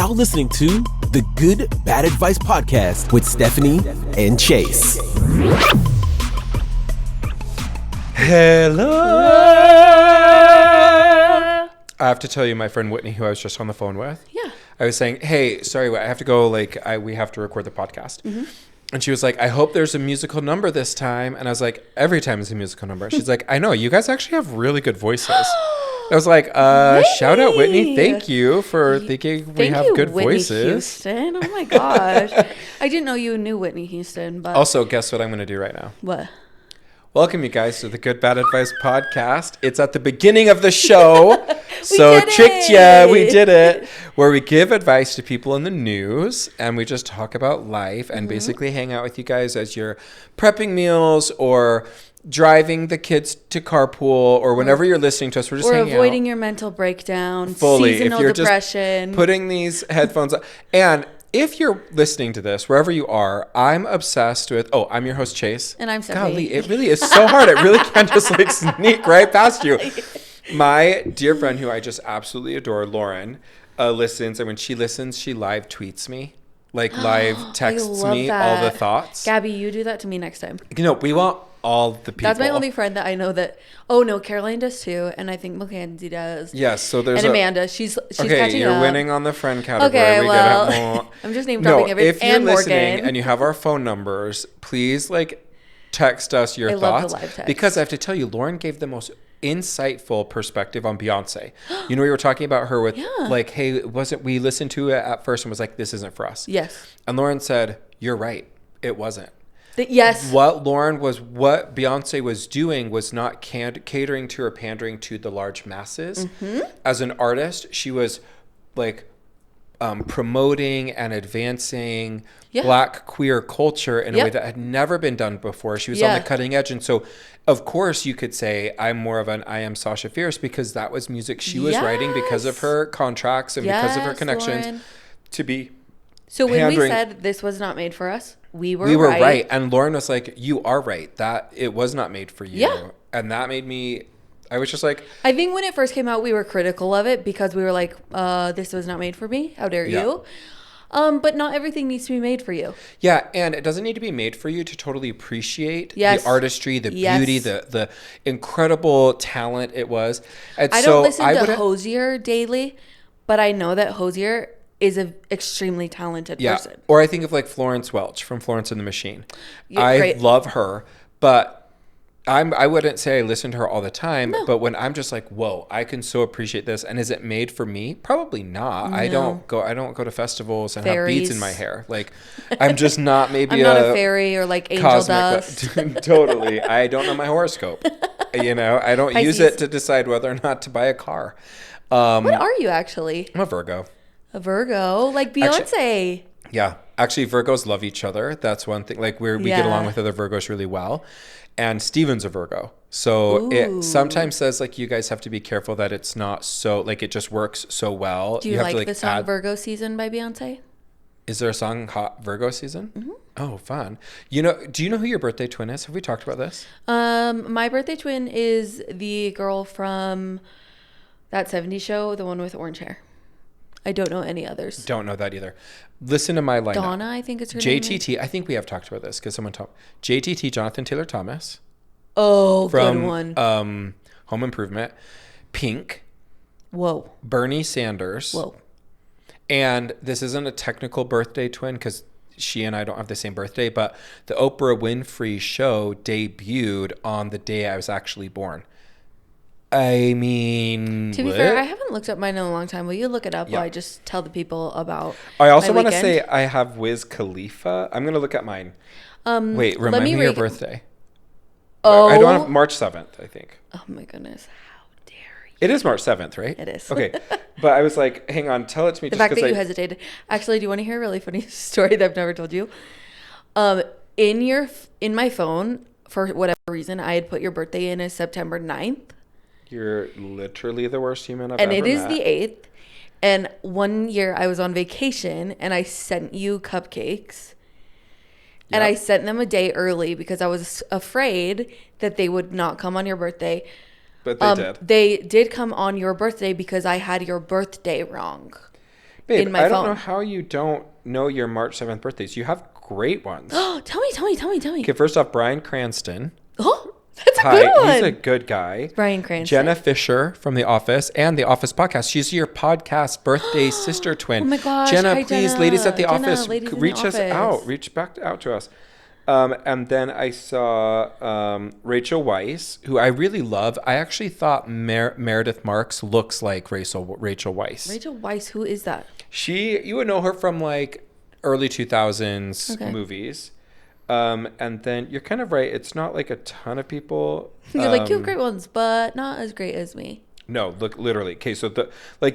now listening to the Good Bad Advice Podcast with Stephanie and Chase. Hello. I have to tell you, my friend Whitney, who I was just on the phone with. Yeah. I was saying, hey, sorry, I have to go. We have to record the podcast. Mm-hmm. And she was like, I hope there's a musical number this time. And I was like, every time is a musical number. She's like, I know, you guys actually have really good voices. I was like, shout out Whitney. Thank you for thinking we have good voices. Houston. Oh my gosh. I didn't know you knew Whitney Houston. But also, guess what I'm going to do right now? What? Welcome you guys to the Good Bad Advice Podcast. It's at the beginning of the show. So tricked ya, we did it. Where we give advice to people in the news and we just talk about life and basically hang out with you guys as you're prepping meals or driving the kids to carpool or whenever you're listening to us. We're just hanging out. Or avoiding your mental breakdown, fully. Seasonal if you're depression. Just putting these headphones on. And if you're listening to this, wherever you are, I'm obsessed with, I'm your host, Chase. And I'm Stephanie. Golly, it really is so hard. It really can just sneak right past you. My dear friend who I just absolutely adore, Lauren, listens. And when she listens, she live tweets me. Live texts me all the thoughts. Gabby, you do that to me next time. We want all the people. That's my only friend that I know that. Oh no, Caroline does too, and I think Mackenzie does. Yes, so there's Amanda. She's okay. Catching You're up. Winning on the friend category. Okay, we well, get it. I'm just name dropping everything. If you're and listening Morgan. and you have our phone numbers, please text us your thoughts. Love the live text. Because I have to tell you, Lauren gave the most insightful perspective on Beyonce. We were talking about her with hey, we listened to it at first and was like, this isn't for us. Yes. And Lauren said, you're right. It wasn't. Yes. What Beyonce was doing was not catering to or pandering to the large masses. Mm-hmm. As an artist, she was promoting and advancing Black queer culture in a way that had never been done before. She was on the cutting edge. And so, of course, you could say I'm more of an I am Sasha Fierce because that was music she was writing because of her contracts and because of her connections Lauren. to be So when pandering. we said this was not made for us, we were right. And Lauren was like, you are right. That it was not made for you. Yeah. And that made me, I was just like. I think when it first came out, we were critical of it because we were like, this was not made for me. How dare you? But not everything needs to be made for you. Yeah. And it doesn't need to be made for you to totally appreciate the artistry, the beauty, the incredible talent it was. And I don't listen to Hozier daily, but I know that Hozier is an extremely talented person. Or I think of Florence Welch from Florence and the Machine. I love her, but I wouldn't say I listen to her all the time. No. But when I'm just like, whoa, I can so appreciate this. And is it made for me? Probably not. No. I don't go to festivals and have beads in my hair. I'm just not I'm not a fairy or angel dust. Totally. I don't know my horoscope. I don't use it to decide whether or not to buy a car. What are you actually? I'm a Virgo. A Virgo, like Beyonce. Actually, Virgos love each other. That's one thing. We get along with other Virgos really well. And Steven's a Virgo. So it sometimes says you guys have to be careful that it's not so it just works so well. Do you like the song Virgo Season by Beyonce? Is there a song Hot Virgo Season? Mm-hmm. Oh, fun. Do you know who your birthday twin is? Have we talked about this? My birthday twin is the girl from that 70s show, the one with orange hair. I don't know any others. Don't know that either. Listen to my lineup. Donna, I think it's her name. JTT, I think we have talked about this because someone told JTT, Jonathan Taylor Thomas. Oh, from, good one. Home Improvement. Pink. Whoa. Bernie Sanders. Whoa. And this isn't a technical birthday twin because she and I don't have the same birthday, but the Oprah Winfrey show debuted on the day I was actually born. I mean, to be fair, I haven't looked up mine in a long time. Will you look it up while I just tell the people about I also want to say I have Wiz Khalifa. I'm going to look at mine. Wait, remind me your birthday. Oh. I don't have March 7th, I think. Oh my goodness. How dare you? It is March 7th, right? It is. Okay. But I was like, hang on, tell it to me. The fact that you hesitated. Actually, do you want to hear a really funny story that I've never told you? In my phone, for whatever reason, I had put your birthday in as September 9th. You're literally the worst human I've ever met. And it is the 8th. And one year I was on vacation and I sent you cupcakes. Yep. And I sent them a day early because I was afraid that they would not come on your birthday. But they did. They did come on your birthday because I had your birthday wrong. Babe, in my I phone. don't know how you don't know your March 7th birthdays. You have great ones. Tell me. Okay, first off, Bryan Cranston. Oh, that's a good one. He's a good guy. Bryan Cranston. Jenna Fisher from The Office and The Office podcast. She's your podcast birthday sister twin. Oh my gosh. Jenna, Hi, please, Jenna. ladies at The Jenna, Office, ladies in reach the us office. out. Reach back out to us. And then I saw Rachel Weisz, who I really love. I actually thought Meredith Marks looks like Rachel Weisz. Rachel Weisz, who is that? You would know her from like early 2000s movies. And then you're kind of right. It's not like a ton of people. You're like, you have great ones, but not as great as me. No, look, literally. Okay, so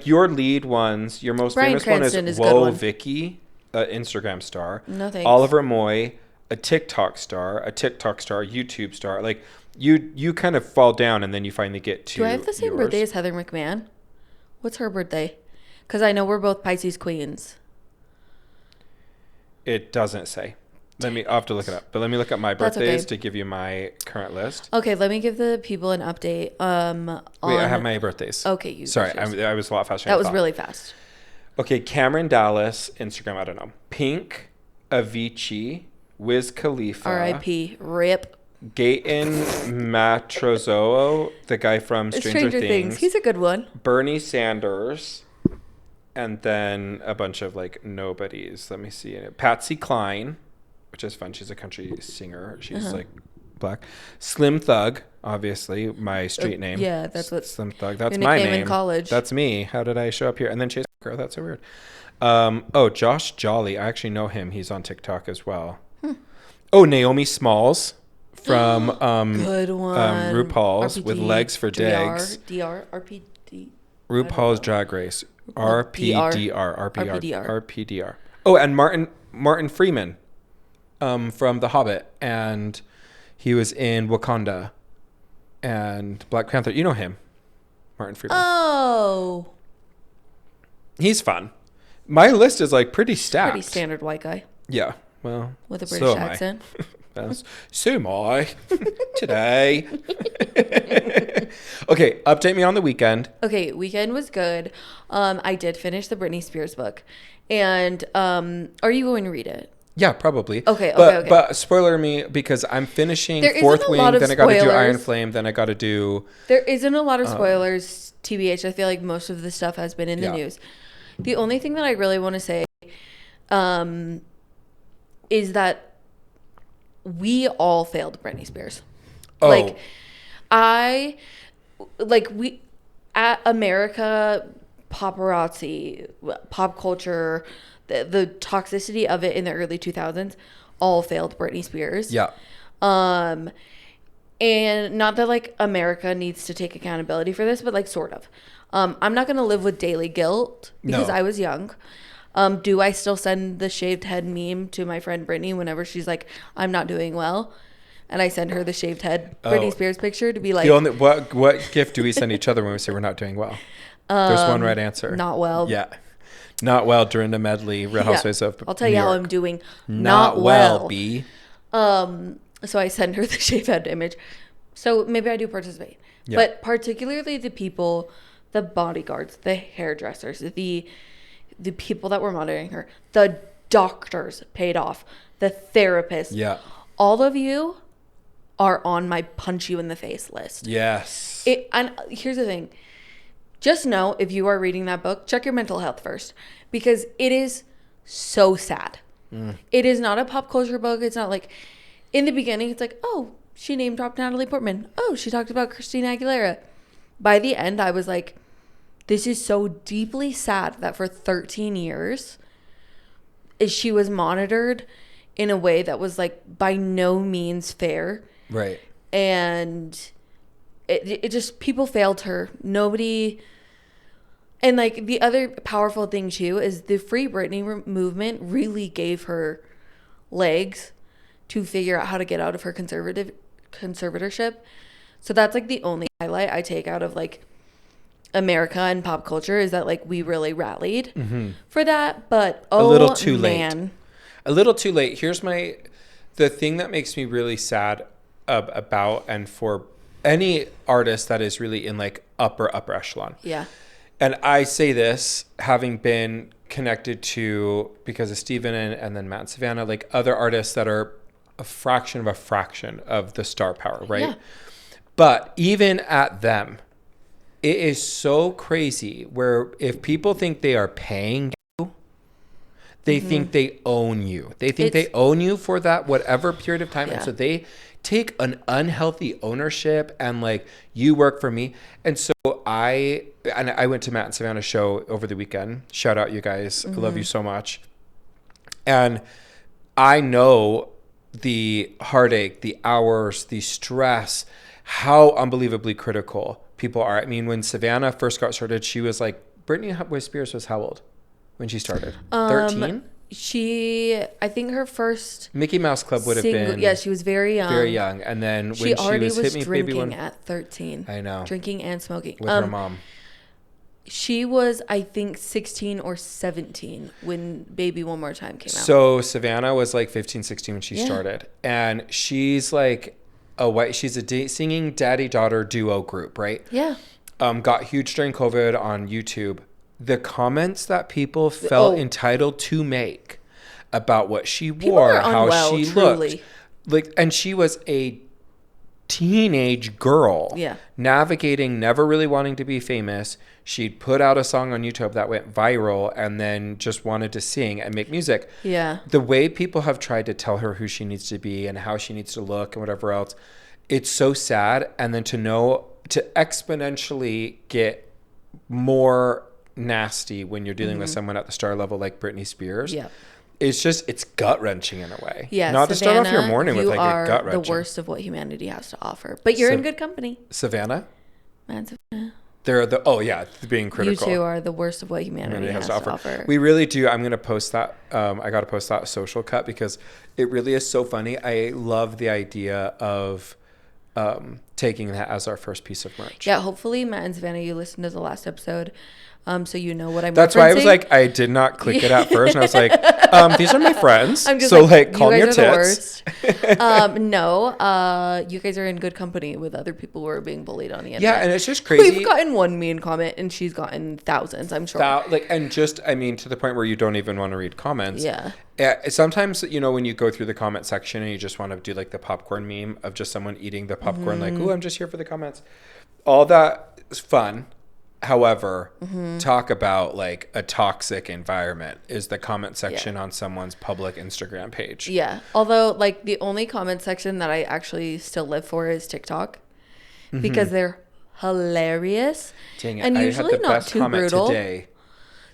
your lead ones, your most Bryan famous Cranston one is is a good Whoa one. Vicky, Instagram star. No thanks. Oliver Moy, a TikTok star, YouTube star. Like you kind of fall down and then you finally get to. Do I have the same yours. birthday as Heather McMahon? What's her birthday? Because I know we're both Pisces queens. It doesn't say. I'll have to look it up. But let me look up my That's birthdays okay. to give you my current list. Okay, let me give the people an update. Wait, I have my birthdays. Okay, Sorry, I I was a lot faster. that was really fast. Okay, Cameron Dallas, Instagram, I don't know. Pink, Avicii, Wiz Khalifa. R.I.P. Rip. Gaten Matrozoa, the guy from Stranger Things. He's a good one. Bernie Sanders. And then a bunch of like nobodies. Let me see. Patsy Cline, which is fun. She's a country singer. She's like black. Slim Thug, obviously, my street name. Yeah, that's what Slim Thug. That's your my nickname name. in college. That's me. How did I show up here? And then Chase Girl. That's so weird. Josh Jolly. I actually know him. He's on TikTok as well. Oh, Naomi Smalls from good one. RuPaul's RPD, with legs for dags. RPD. RuPaul's Drag Race. RPDR. RPDR. Oh, and Martin Freeman from The Hobbit. And he was in Wakanda and Black Panther. You know him, Martin Freeman. Oh. He's fun. My list is like pretty stacked. Pretty standard white guy. Yeah. Well, with a British accent. So am I today. Okay, update me on the weekend. Okay, weekend was good. I did finish the Britney Spears book. And are you going to read it? Yeah, probably. Okay. But spoiler me because I'm finishing There Fourth isn't a Wing, lot of then I got to do spoilers. Iron Flame, then I got to do... There isn't a lot of spoilers, TBH. I feel like most of the stuff has been in the Yeah. news. The only thing that I really want to say is that we all failed Britney Spears. Oh. We at America, paparazzi, pop culture, the toxicity of it in the early 2000s all failed Britney Spears. Yeah. And not that like America needs to take accountability for this, but like sort of. I'm not going to live with daily guilt because No. I was young. Do I still send the shaved head meme to my friend Brittany whenever she's like, I'm not doing well? And I send her the shaved head Britney Spears picture to be like, what gift do we send each other when we say we're not doing well? There's one right answer. not well. Yeah. Not well, Dorinda Medley, Real Housewives of I'll tell New you how York. I'm doing. Not well, B. So I send her the shaved head image. So maybe I do participate. Yeah. But particularly the people, the bodyguards, the hairdressers, the people that were monitoring her, the doctors paid off, the therapists. Yeah. All of you are on my punch you in the face list. Yes. And here's the thing. Just know if you are reading that book, check your mental health first because it is so sad. It is not a pop culture book. It's not like in the beginning, it's like, oh, she name dropped Natalie Portman. Oh, she talked about Christina Aguilera. By the end, I was like, this is so deeply sad that for 13 years, she was monitored in a way that was like by no means fair. Right. And it just, people failed her. Nobody. And like the other powerful thing too is the Free Britney movement really gave her legs to figure out how to get out of her conservatorship. So that's like the only highlight I take out of like America and pop culture is that like we really rallied for that. But a little too man. late. A little too late. Here's the thing that makes me really sad about and for any artist that is really in like upper echelon. Yeah. And I say this having been connected to, because of Steven and then Matt and Savannah, like other artists that are a fraction of the star power, right? Yeah. But even at them, it is so crazy where if people think they are paying you, they think they own you. They think they own you for that whatever period of time. Yeah. And so they take an unhealthy ownership and like, you work for me. And so I went to Matt and Savannah's show over the weekend. Shout out, you guys. I love you so much. And I know the heartache, the hours, the stress, how unbelievably critical people are. I mean, when Savannah first got started, she was like, Britney Spears was how old when she started? 13? I think her first Mickey Mouse Club would have been. Yeah, she was very young. Very young. And then when She already was Hit Me Baby drinking One, at 13. I know. Drinking and smoking. With her mom. She was, I think, 16 or 17 when Baby One More Time came out. So Savannah was like 15, 16 when she started. And she's like she's a singing daddy-daughter duo group, right? Yeah. Got huge during COVID on YouTube. The comments that people felt entitled to make about what she wore, how she looked. Like, and she was a teenage girl navigating, never really wanting to be famous. She'd put out a song on YouTube that went viral and then just wanted to sing and make music. Yeah. The way people have tried to tell her who she needs to be and how she needs to look and whatever else, it's so sad. And then to exponentially get more nasty when you're dealing with someone at the star level like Britney Spears. Yeah. It's gut-wrenching in a way. Yeah, Not Savannah, to start off your morning with like a gut-wrenching. You are the worst of what humanity has to offer. But you're in good company. Savannah? Man, Savannah. They're being critical. You two are the worst of what humanity has to offer. We really do. I'm going to post that. I got to post that social cut because it really is so funny. I love the idea of taking that as our first piece of merch. Yeah, hopefully, Matt and Savannah, you listened to the last episode. So you know what I'm That's referencing. why I was like, I did not click it at first. And I was like, these are my friends. I'm just so like calm your tits. No, you guys are in good company with other people who are being bullied on the internet. Yeah, and it's just crazy. We've gotten one mean comment and she's gotten thousands, I'm sure. To the point where you don't even want to read comments. Yeah. Sometimes, when you go through the comment section and you just want to do like the popcorn meme of just someone eating the popcorn, like, oh, I'm just here for the comments. All that is fun. However, talk about like a toxic environment is the comment section on someone's public Instagram page. Yeah. Although like the only comment section that I actually still live for is TikTok because they're hilarious. Dang it. And I usually had the not best too comment brutal. Today.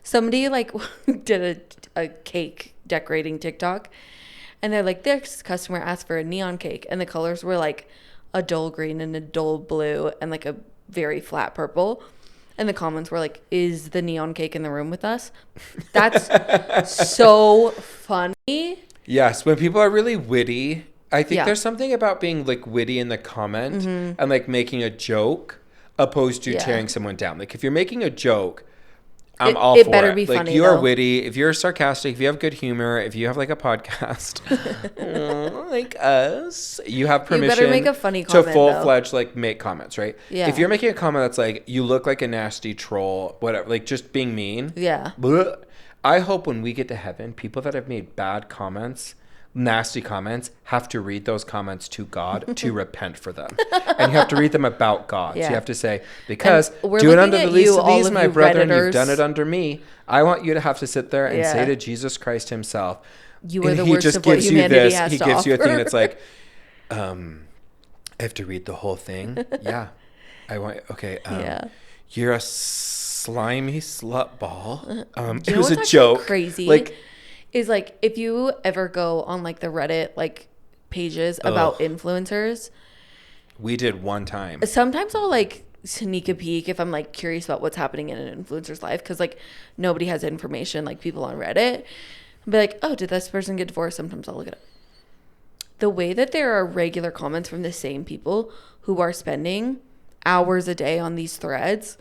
Somebody like did a cake decorating TikTok and they're like, this customer asked for a neon cake and the colors were like a dull green and a dull blue and like a very flat purple. And the comments were like, is the neon cake in the room with us? That's so funny. Yes, when people are really witty, I think there's something about being like witty in the comment and like making a joke opposed to tearing someone down. Like if you're making a joke, I'm all for it. It better be funny, you are witty. If you're sarcastic, if you have good humor, if you have like a podcast like us, you have permission better make a funny comment, to full-fledged like make comments, right? Yeah. If you're making a comment that's like, you look like a nasty troll, whatever, like just being mean. Yeah. Bleh. I hope when we get to heaven, people that have made bad comments, nasty comments, have to read those comments to God to repent for them. And you have to read them about God. Yeah. So you have to say, because do it under the least of these, my brethren, you've done it under me. I want you to have to sit there and say to Jesus Christ himself, you are the worst of what humanity has to offer. He gives you a thing that's like, I have to read the whole thing. Yeah. You're a slimy slut ball. It was a joke. Crazy. Like, is like if you ever go on like the Reddit like pages about influencers. We did one time. Sometimes I'll like sneak a peek if I'm like curious about what's happening in an influencer's life because like nobody has information like people on Reddit. I'll be like, oh, did this person get divorced? Sometimes I'll look it up. The way that there are regular comments from the same people who are spending hours a day on these threads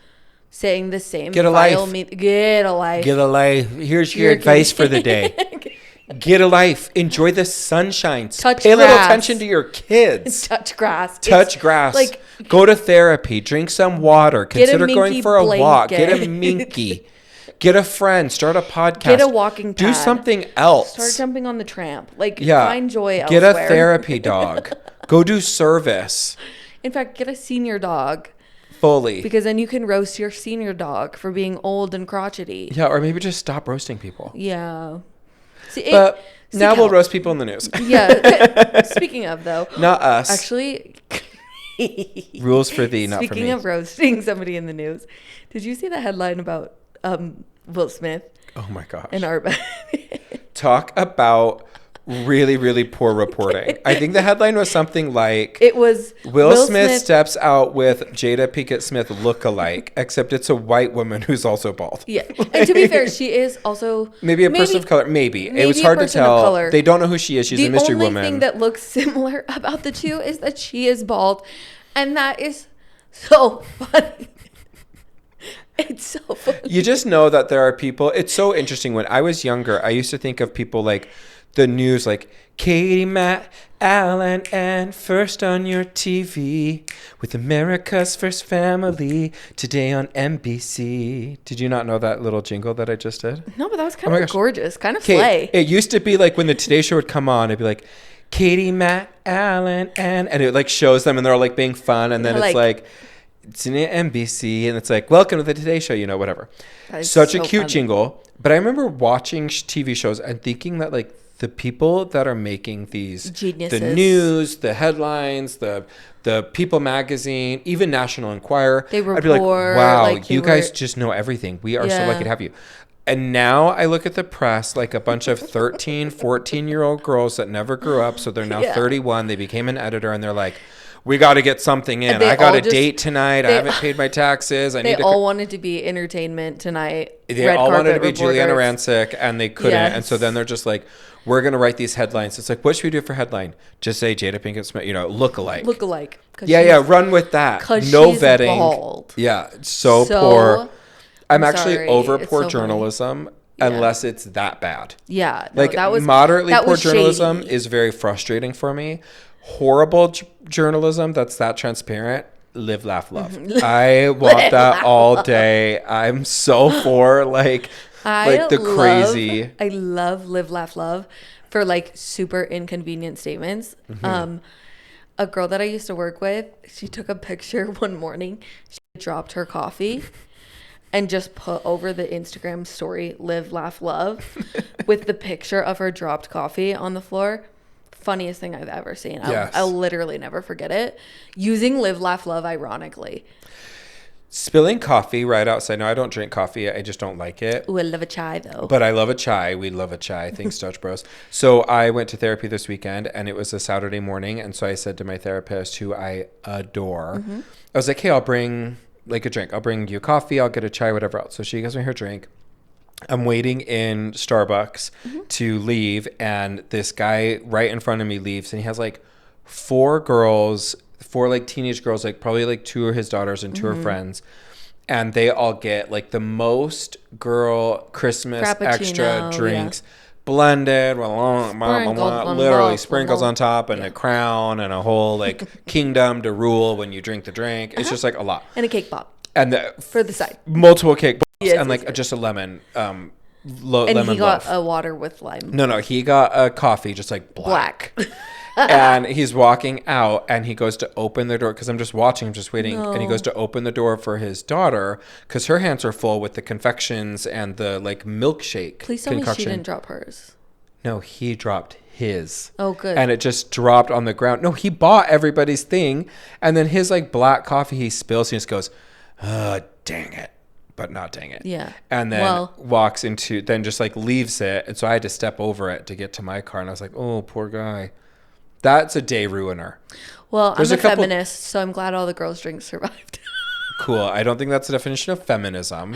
saying the same. Get a life. Get a life. Get a life. Here's your advice for the day. Get a life. Enjoy the sunshine. Pay a little attention to your kids. Touch grass. Touch grass. Like, go to therapy. Drink some water. Consider going for a walk. Get a minky. Get a friend. Start a podcast. Get a walking pad. Do something else. Start jumping on the tramp. Like, Yeah. find joy Get elsewhere. a therapy dog. Go do service. In fact, get a senior dog. Fully. Because then you can roast your senior dog for being old and crotchety. Yeah, or maybe just stop roasting people. Yeah. See, But now we'll help. roast people in the news. Yeah. Speaking of, though. Not us. Actually. Rules for thee, not for me. Speaking of roasting somebody in the news, did you see the headline about Will Smith Oh my gosh. and Art? Talk about really, really poor reporting. I think the headline was something like, It was Will Smith steps out with Jada Pinkett Smith look-alike, except it's a white woman who's also bald. Yeah. And to be fair, she is also Maybe a person of color. Maybe. It was a hard to person of tell. color. They don't know who she is. She's a mystery The only woman. thing that looks similar about the two is that she is bald. And that is so funny. It's so funny. You just know that there are people. It's so interesting. When I was younger, I used to think of people like the news, like Katie, Matt, Alan, and first on your TV with America's First Family today on NBC. Did you not know that little jingle that I just did? No, but that was Oh kind my of gosh. gorgeous. Kind of Okay, slay. it used to be like when the Today Show would come on, it'd be like Katie, Matt, Alan, and it like shows them and they're all like being fun, and then it's like it's in NBC and it's like welcome to the Today Show, whatever. Such a cute jingle. But I remember watching TV shows and thinking that like the people that are making these Geniuses. the news, the headlines, the People magazine, even National Enquirer, They I'd be like, report, wow, like, you they guys were- just know everything. We are so Yeah. lucky to have you. And now I look at the press like a bunch of 13, 14-year-old girls that never grew up. So they're now Yeah. 31. They became an editor and they're like, we got to get something in. And they I got all a just- date tonight. I they- haven't paid my taxes. I They need to. all wanted to be entertainment tonight. They red all wanted to carpet be Juliana reporters. Rancic and they couldn't. Yes. And so then they're just like, we're going to write these headlines. It's like, what should we do for headline? Just say Jada Pinkett Smith, look alike. Look alike. Yeah, run with that. 'cause No she's vetting. bald. Yeah, so poor. I'm actually sorry. over It's poor so funny. journalism unless it's that bad. Yeah. No, Like that was moderately that poor was journalism shady. is very frustrating for me. Horrible journalism that's that transparent. Live, laugh, love. I want that all day. I'm so for like the crazy. I love live, laugh, love for like super inconvenient statements. Mm-hmm. A girl that I used to work with, she took a picture one morning. She dropped her coffee and just put over the Instagram story, live, laugh, love, with the picture of her dropped coffee on the floor. Funniest thing I've ever seen. Yes. I'll literally never forget it. Using live, laugh, love ironically. Spilling coffee right outside. No, I don't drink coffee. I just don't like it. Ooh, I love a chai though. But I love a chai. We love a chai. Thanks, Dutch Bros. So I went to therapy this weekend and it was a Saturday morning. And so I said to my therapist, who I adore, I was like, hey, I'll bring like a drink. I'll bring you coffee. I'll get a chai, whatever else. So she gives me her drink. I'm waiting in Starbucks to leave. And this guy right in front of me leaves. And he has like four like teenage girls, like probably like two of his daughters and two of her friends. And they all get like the most girl Christmas extra Frappuccino, drinks blended, literally sprinkles on top and a crown and a whole like kingdom to rule when you drink the drink. It's just like a lot. And a cake pop And for the side. multiple cake pops Yes, and like yes. just a lemon. And Lemon he got loaf. a water with lime. No, he got a coffee, just like black. Black. And he's walking out and he goes to open the door because I'm just watching, I'm just waiting. And he goes to open the door for his daughter because her hands are full with the confections and the like milkshake Please tell me she concoction. didn't drop hers. No, he dropped his. Oh, good. And it just dropped on the ground. No, he bought everybody's thing. And then his like black coffee he spills and he just goes, oh, dang it. But not dang it. Yeah. And then Well- walks into, then just like leaves it. And so I had to step over it to get to my car. And I was like, oh, poor guy. That's a day ruiner. Well, There's I'm a a couple- feminist, so I'm glad all the girls' drinks survived. Cool. I don't think that's the definition of feminism,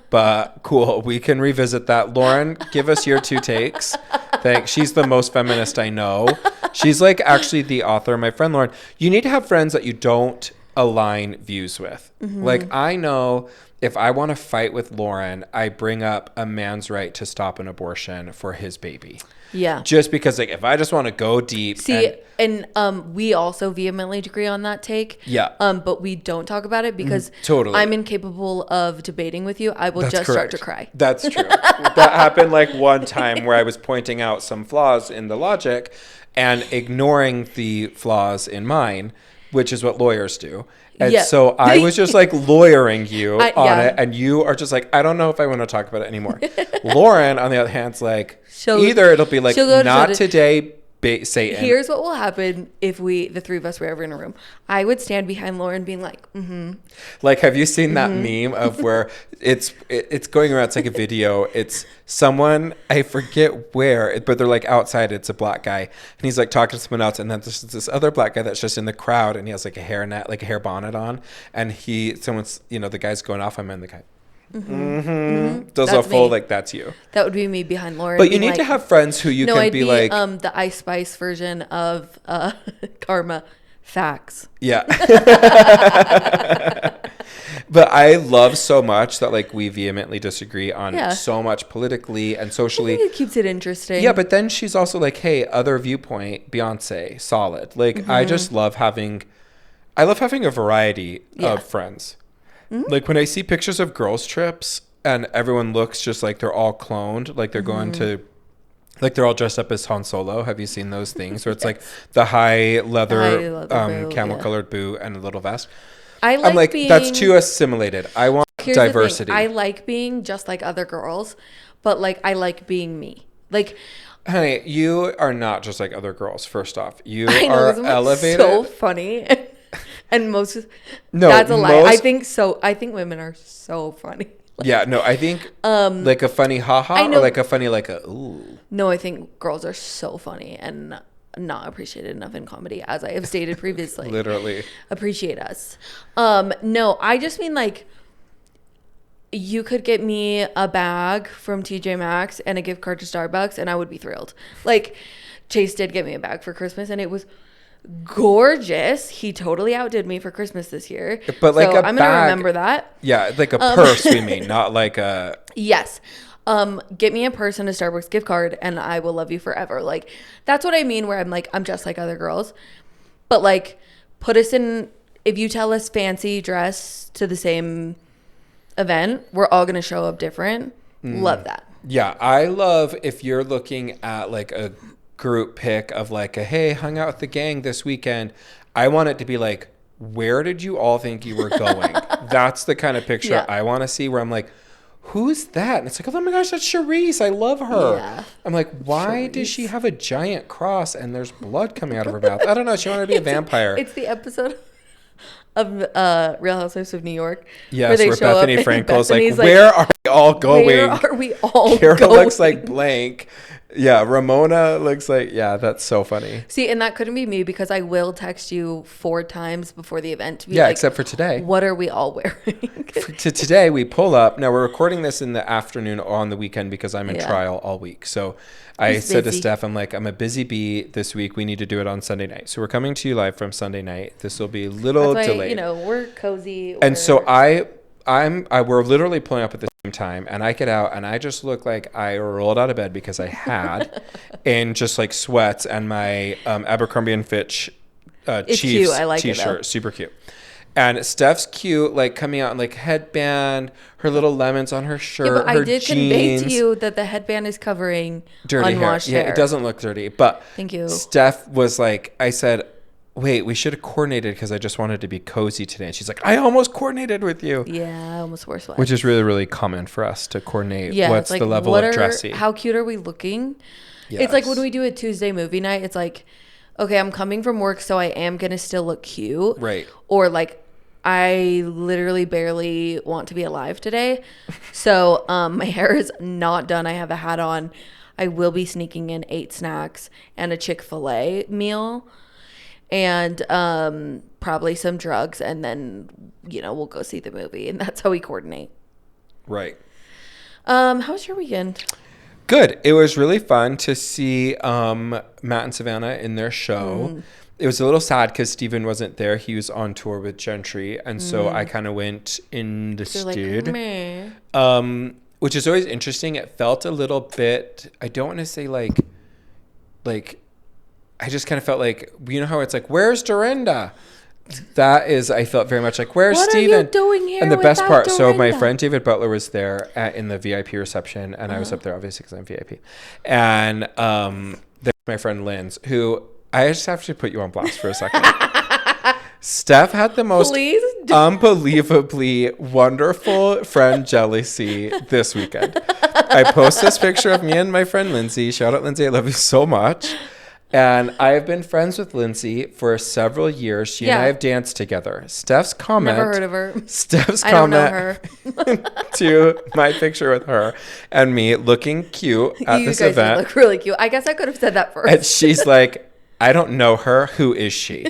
but cool. We can revisit that. Lauren, give us your two takes. Thanks. She's the most feminist I know. She's like actually the author. My friend Lauren, you need to have friends that you don't align views with. Like, I know if I want to fight with Lauren, I bring up a man's right to stop an abortion for his baby. Yeah. Just because, like, if I just want to go deep. See, and we also vehemently agree on that take. Yeah. But we don't talk about it because Totally. I'm incapable of debating with you. I will That's just correct. start to cry. That's true. That happened like one time where I was pointing out some flaws in the logic and ignoring the flaws in mine, which is what lawyers do. And so I was just like lawyering you on it. And you are just like, I don't know if I want to talk about it anymore. Lauren, on the other hand, is like, either it'll be like, not today, Satan. Here's what will happen if the three of us were ever in a room. I would stand behind Lauren being like, Like, have you seen that meme of where it's going around? It's like a video. It's someone, I forget where, but they're like outside. It's a black guy, and he's like talking to someone else, and then there's this other black guy that's just in the crowd, and he has like a hairnet, like a hair bonnet on, and the guy's going off on him, and the guy. Does a full, like, that's you. That would be me behind Lauren. But you need to have friends who can I'd be like the Ice Spice version of Karma. Facts. Yeah. But I love so much that, like, we vehemently disagree on so much politically and socially. I think it keeps it interesting. Yeah, but then she's also like, hey, other viewpoint, Beyonce, solid. Like, I just love having a variety of friends. Like, when I see pictures of girls' trips and everyone looks just like they're all cloned, like they're going to, like they're all dressed up as Han Solo. Have you seen those things where it's like the high leather camel colored boot and a little vest? I'm like, that's too assimilated. I want diversity. I like being just like other girls, but like I like being me. Like, honey, you are not just like other girls. First off, you are elevated. So funny. And that's a lie. I think women are so funny. I think like a funny haha or like a funny like a ooh. No, I think girls are so funny and not appreciated enough in comedy, as I have stated previously. Literally. Appreciate us. No, I just mean, like, you could get me a bag from TJ Maxx and a gift card to Starbucks and I would be thrilled. Like, Chase did get me a bag for Christmas and it was gorgeous. He totally outdid me for Christmas this year. But like, I'm gonna remember that. Yeah, like a purse, we mean, not like a. Yes. Get me a purse and a Starbucks gift card and I will love you forever. Like, that's what I mean, where I'm like, I'm just like other girls. But like, put us in, if you tell us fancy dress to the same event, we're all gonna show up different. Love that. Yeah, I love if you're looking at like a group pic of like a, hey, hung out with the gang this weekend. I want it to be like, where did you all think you were going? That's the kind of picture I want to see, where I'm like, who's that? And it's like, oh my gosh, that's Charisse. I love her. Yeah. I'm like, why does she have a giant cross and there's blood coming out of her mouth? I don't know. She wanted to be a vampire. It's the episode of Real Housewives of New York. Yes, where Bethany Frankel's like, where are we all going? Where are we all Carol going? looks like blank. Yeah, Ramona looks like, that's so funny. See, and that couldn't be me because I will text you 4 times before the event to be except for today. What are we all wearing? Today, we pull up. Now, we're recording this in the afternoon on the weekend because I'm in trial all week. So I said to Steph, I'm like, I'm a busy bee this week. We need to do it on Sunday night. So we're coming to you live from Sunday night. This will be a little delayed. We're cozy. And so we're literally pulling up at the same time, and I get out and I just look like I rolled out of bed because I had in just like sweats and my Abercrombie and Fitch Chiefs t-shirt, super cute. And Steph's cute, like coming out in like headband, her little lemons on her shirt, but her I did convey to you that the headband is covering dirty unwashed hair. Yeah, it doesn't look dirty, but thank you. Steph was like, I said, wait, we should have coordinated because I just wanted to be cozy today. And she's like, I almost coordinated with you. Yeah, I almost wore sweats. Which is really, really common for us to coordinate. Yeah, what's like, the level of dressy? How cute are we looking? Yes. It's like when we do a Tuesday movie night, it's like, okay, I'm coming from work, so I am going to still look cute. Right. Or like, I literally barely want to be alive today. So my hair is not done. I have a hat on. I will be sneaking in 8 snacks and a Chick-fil-A meal. And probably some drugs, and then we'll go see the movie, and that's how we coordinate. Right. How was your weekend? Good. It was really fun to see Matt and Savannah in their show. it was a little sad because Steven wasn't there. He was on tour with Gentry. And so I kind of went instead. Which is always interesting. It felt a little bit, I don't want to say like, I just kind of felt like, you know how it's like, where's Dorinda? That is, I felt very much like, where's Steven? What are you doing here? And the best part, Dorinda? so my friend David Butler was there in the VIP reception, and I was up there obviously because I'm VIP. And there's my friend Linz, who I just have to put you on blast for a second. Steph had the most unbelievably wonderful friend jealousy this weekend. I post this picture of me and my friend Lindsay. Shout out Lindsay, I love you so much. And I've been friends with Lindsay for several years. She and I have danced together. Steph's comment. Never heard of her. Steph's I don't know comment her. to my picture with her and me looking cute at this event. You guys look really cute. I guess I could have said that first. And she's like, I don't know her. Who is she?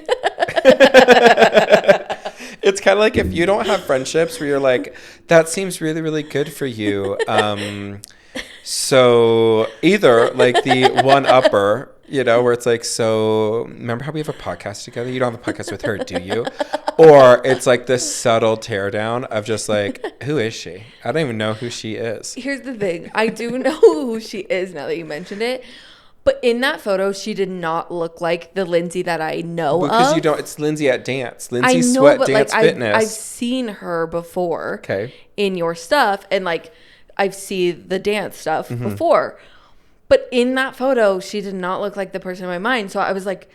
It's kind of like if you don't have friendships where you're like, that seems really, really good for you. So either like the one-upper, you know, where it's like, so remember how we have a podcast together? You don't have a podcast with her, do you? Or it's like this subtle teardown of just like, who is she? I don't even know who she is. Here's the thing. I do know who she is now that you mentioned it. But in that photo, she did not look like the Lindsay that I know because of. you don't. It's Lindsay at dance. Lindsay I know, Sweat but Dance like, Fitness. I've seen her before. Okay. In your stuff, and like I've seen the dance stuff before. But in that photo, she did not look like the person in my mind. So I was like,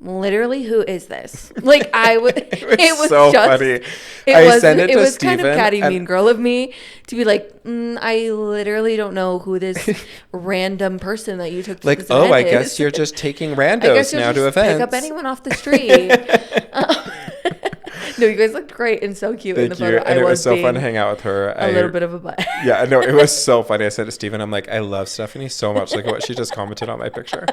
literally, who is this? Like I would. it was so just funny. It was kind of catty mean girl of me to be like, I literally don't know who this random person that you took to like, this event I is. guess you're just taking randos now to events. Pick up anyone off the street. No, you guys looked great and so cute in the photo. And it was so fun to hang out with her. A little bit of a butt. Yeah, no, it was so funny. I said to Steven, I'm like, I love Stephanie so much. Look at what she just commented on my picture.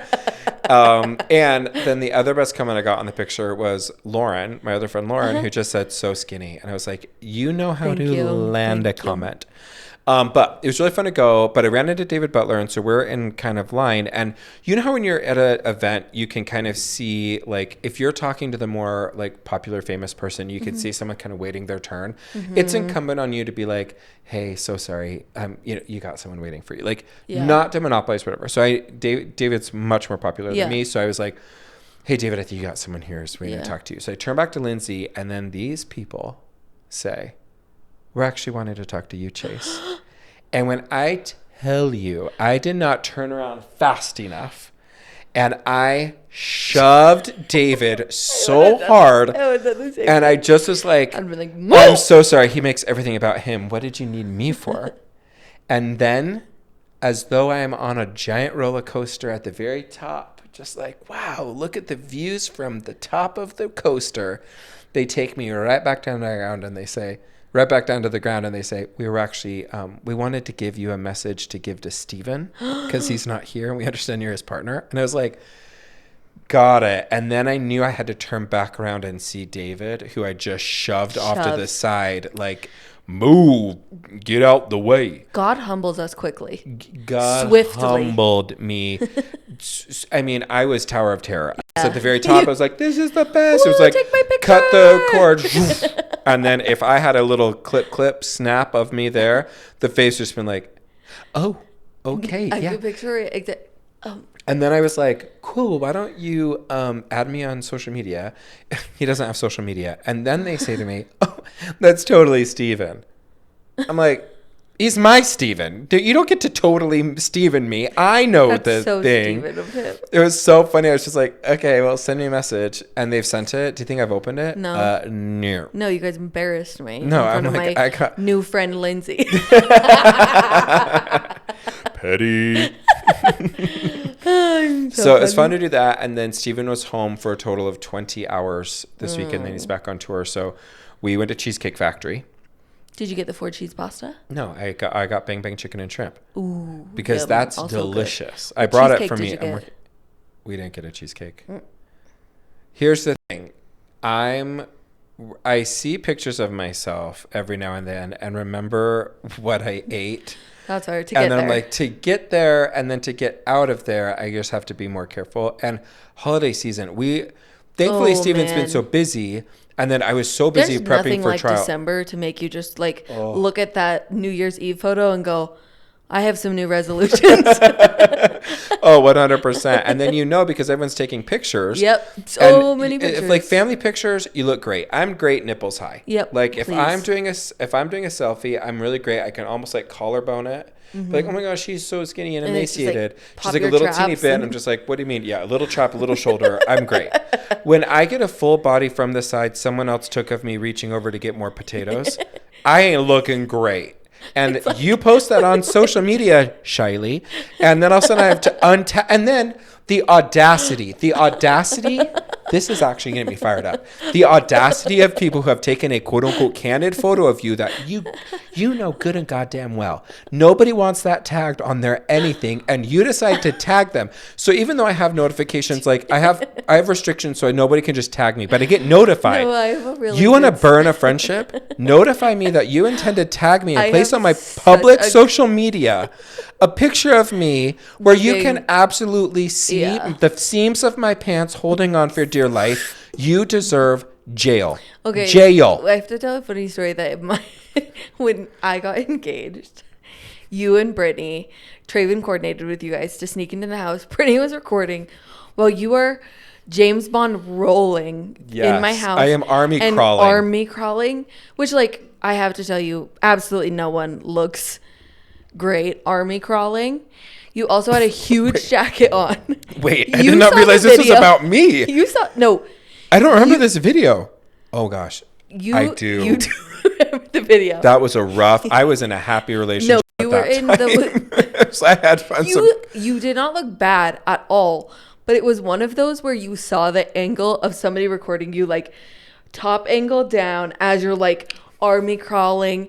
And then the other best comment I got on the picture was Lauren, my other friend Lauren, who just said so skinny. And I was like, you know how to land a comment. But it was really fun to go. But I ran into David Butler, and so we're in kind of line. And you know how when you're at an event, you can kind of see, like, if you're talking to the more like popular, famous person, you can see someone kind of waiting their turn. It's incumbent on you to be like, hey, so sorry, you got someone waiting for you. Like, not to monopolize whatever. So David's much more popular than me. So I was like, hey, David, I think you got someone here who's waiting to talk to you. So I turn back to Lindsay, and then these people say, we're actually wanting to talk to you, Chase. And when I tell you, I did not turn around fast enough, and I shoved David so hard, and I just was like, I'm so sorry. He makes everything about him. What did you need me for? And then, as though I am on a giant roller coaster at the very top, just like, wow, look at the views from the top of the coaster. They take me right back down to the ground, and they say, we were actually, we wanted to give you a message to give to Steven because he's not here and we understand you're his partner. And I was like, got it. And then I knew I had to turn back around and see David, who I just shoved off to the side, like, move, get out the way. God humbles us quickly. God swiftly humbled me. I mean, I was Tower of Terror. I was at the very top. I was like, this is the best. It was like, cut the cord. And then if I had a little clip snap of me there, the face just been like, oh, okay, I can picture it. And then I was like, cool, why don't you add me on social media? He doesn't have social media. And then they say to me, oh, that's totally Steven. I'm like, he's my Steven. You don't get to totally Steven me. I know that's the so thing. Steven of him. It was so funny. I was just like, okay, well, send me a message. And they've sent it. Do you think I've opened it? No. No. No, you guys embarrassed me. No, in front of my new friend Lindsay. Petty. So it was fun to do that. And then Steven was home for a total of 20 hours this weekend. Then he's back on tour. So we went to Cheesecake Factory. Did you get the 4 cheese pasta? No, I got Bang Bang chicken and shrimp. Ooh, because that's delicious. Good. I brought it for me. We didn't get a cheesecake. Here's the thing. I see pictures of myself every now and then and remember what I ate. That's hard to get there. And then I'm like, to get there and then to get out of there, I just have to be more careful. And holiday season, thankfully, Oh, Steven's been man. so busy. And then I was so busy There's prepping nothing for like trial. December to make you just like look at that New Year's Eve photo and go, I have some new resolutions. Oh, 100%. And then because everyone's taking pictures. Yep. So and many pictures. If like family pictures, you look great. I'm great nipples high. Yep, Like if please. I'm doing a selfie, I'm really great. I can almost like collarbone it. Like, oh my gosh, she's so skinny and And it's just, like, emaciated. She's pop like a your little teeny traps bit. and- I'm just like, what do you mean? Yeah, a little chop, a little shoulder. I'm great. When I get a full body from the side, someone else took of me reaching over to get more potatoes. I ain't looking great. And you post that on social media, shyly, and then all of a sudden I have to untap. And then the audacity, this is actually getting me fired up. The audacity of people who have taken a quote unquote candid photo of you that you know good and goddamn well. Nobody wants that tagged on their anything, and you decide to tag them. So even though I have notifications, like I have restrictions so nobody can just tag me, but I get notified. No, I have a really You want to good- burn a friendship? Notify me that you intend to tag me and I place have on my such public a- social media a picture of me where you Looking- can absolutely see Yeah. the seams of my pants holding on for dear life. You deserve jail. Okay. Jail. I have to tell a funny story that when I got engaged, you and Brittany, Traven coordinated with you guys to sneak into the house. Brittany was recording while you were James Bond rolling in my Yes, house. I am army and crawling. Army crawling, which like I have to tell you, absolutely no one looks great army crawling. You also had a huge jacket on. Wait, I You did not saw realize the this was video. about me. You saw no. I don't remember this video. Oh gosh. I do. You do remember the video. That was a rough. I was in a happy relationship. No, you at were that in time. So I had fun. you did not look bad at all, but it was one of those where you saw the angle of somebody recording you like top angle down as you're like army crawling.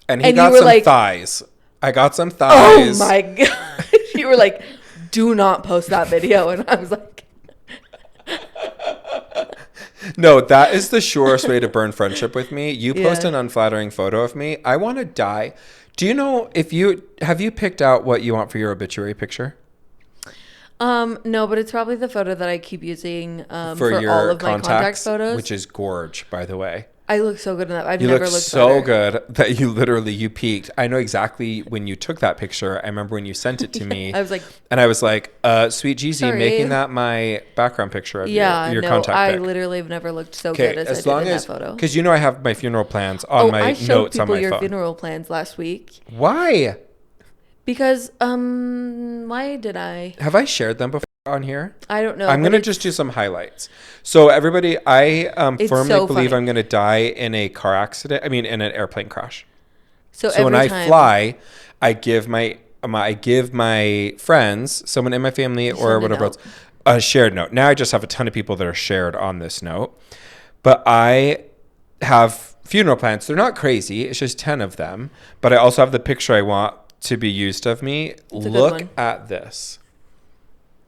and he and you got were some like- thighs. I got some Oh thighs. my god! You were like, "Do not post that video," and I was like, No, that is the surest way to burn friendship with me. You post Yeah. an unflattering photo of me, I want to die. Do you know if you picked out what you want for your obituary picture? No, but it's probably the photo that I keep using For your all of my contact contacts, photos. which is gorge, by the way. I look so good in that. I've You never look looked so better. good that you peaked. I know exactly when you took that picture. I remember when you sent it to me. I was like, and I was like, sweet Jeezy, Sorry. making that my background picture of yeah, your no, contact I pic. literally have never looked so Okay, good as as I long did in as that photo. because I have my funeral plans on my I showed notes on people my your phone. funeral plans last week Why because why did I? have I shared them before on here? I don't know. I'm but gonna it's- just do some highlights. So everybody, I It's firmly so believe funny. I'm gonna die in a car accident. I mean, in an airplane crash. So So when every I time, fly, I give my friends, someone in my family or send a whatever else, note. a shared note. Now I just have a ton of people that are shared on this note, but I have funeral plans. They're not crazy. It's just 10 of them, but I also have the picture I want to be used of me. a good Look one. at this.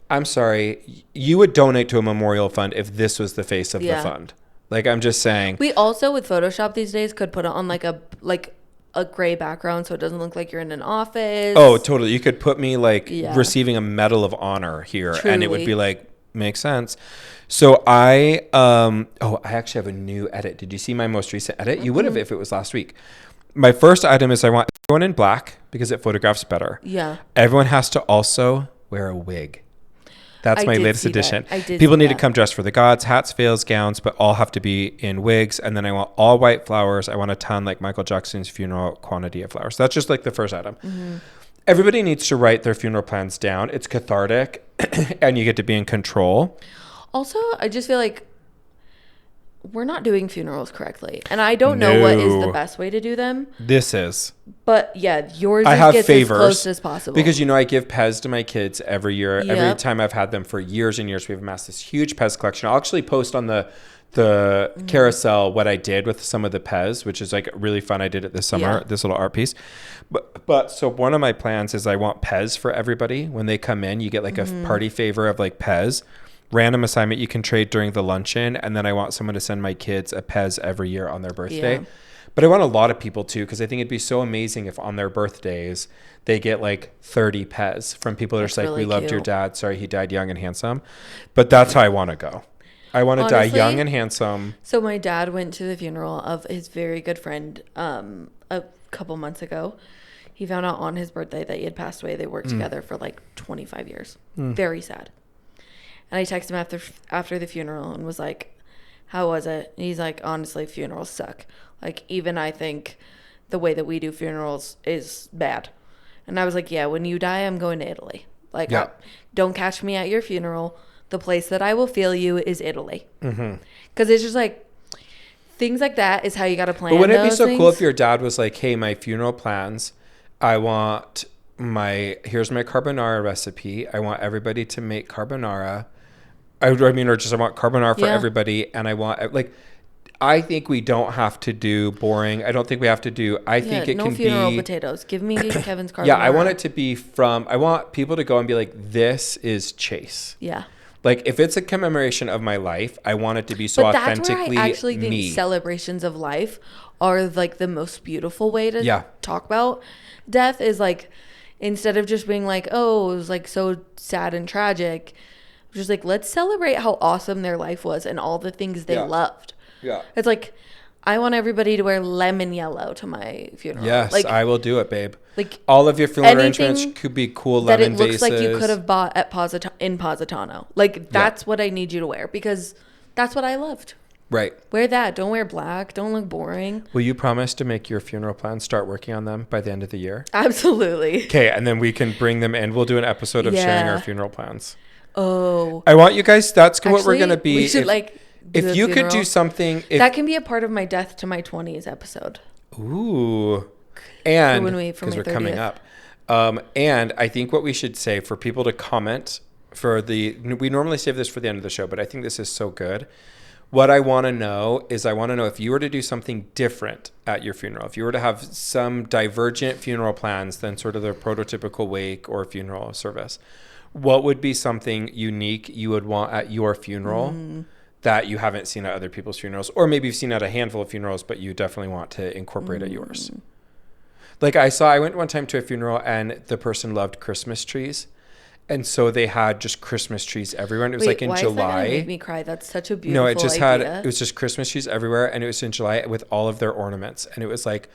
I'm sorry. You would donate to a memorial fund if this was the face of Yeah. the fund. Like, I'm just saying. We also with Photoshop these days could put it on like a gray background so it doesn't look like you're in an office. Oh, totally. You could put me like Yeah. receiving a Medal of Honor here, and it would Truly. be like, makes sense. So I actually have a new edit. Did you see my most recent edit? You would have if it was last week. My first item is I want everyone in black because it photographs better. Yeah. Everyone has to also wear a wig. That's I my did latest see that. edition. I did People see need to that. come dressed for the gods, hats, veils, gowns, but all have to be in wigs. And then I want all white flowers. I want a ton like Michael Jackson's funeral quantity of flowers. That's just like the first item. Mm-hmm. Everybody needs to write their funeral plans down. It's cathartic and you get to be in control. Also, I just feel like we're not doing funerals correctly, and I don't know what is the No. best way to do them. This is. But yeah, yours I have gets favors as close as possible because I give Pez to my kids every year. Every Yep. time I've had them for years and years, we've amassed this huge Pez collection. I'll actually post on the carousel what I did with some of the Pez, which is like really fun. I did it this summer, Yeah. this little art piece. But so one of my plans is I want Pez for everybody. When they come in, you get like a party favor of like Pez. Random assignment you can trade during the luncheon, and then I want someone to send my kids a Pez every year on their birthday. Yeah. But I want a lot of people too, because I think it'd be so amazing if on their birthdays they get like 30 Pez from people that are That's just like, really we loved your cute. dad. Sorry, he died young and handsome. But that's how I want to go. I want to die Honestly, young and handsome. So my dad went to the funeral of his very good friend a couple months ago. He found out on his birthday that he had passed away. They worked together for like 25 years. Very sad. And I texted him after the funeral and was like, how was it? And he's like, honestly, funerals suck. Like, even I think the way that we do funerals is bad. And I was like, yeah, when you die, I'm going to Italy. Like, don't catch me at your funeral. The place that I will feel you is Italy. Because it's just like, things like that is how you got to plan. But wouldn't it be so things. cool if your dad was like, hey, my funeral plans, I want here's my carbonara recipe. I want everybody to make carbonara. I want carbonara for everybody. And I want, like, I think we don't have to do boring. I don't think we have to do, I think it no can funeral be. potatoes. Give me Kevin's carbonara. Yeah, I want it to be I want people to go and be like, this is Chase. Yeah. Like, if it's a commemoration of my life, I want it to be so authentically me. That's where I actually think celebrations of life are like the most beautiful way to talk about death, is like, instead of just being like, oh, it was like so sad and tragic, just like, let's celebrate how awesome their life was and all the things they loved. Yeah. It's like, I want everybody to wear lemon yellow to my funeral. Yes, like, I will do it, babe. Like, all of your funeral arrangements could be cool lemon vases. That it looks like you could have bought at in Positano. Like, that's what I need you to wear, because that's what I loved. Right. Wear that. Don't wear black. Don't look boring. Will you promise to make your funeral plans, start working on them by the end of the year? Absolutely. Okay, and then we can bring them in. We'll do an episode of sharing our funeral plans. Oh. I want you guys, that's what we're going to be. We should if you could do something. That can be a part of my death to my 20s episode. Ooh. And because we're coming up. And I think what we should say for people to comment we normally save this for the end of the show, but I think this is so good. What I want to know is if you were to do something different at your funeral, if you were to have some divergent funeral plans than sort of the prototypical wake or funeral service, what would be something unique you would want at your funeral that you haven't seen at other people's funerals? Or maybe you've seen at a handful of funerals, but you definitely want to incorporate at yours. Like I went one time to a funeral and the person loved Christmas trees. And so they had just Christmas trees everywhere. And it was like in July. Why is that gonna make me cry? That's such a beautiful idea. It was just Christmas trees everywhere. And it was in July with all of their ornaments. And it was like,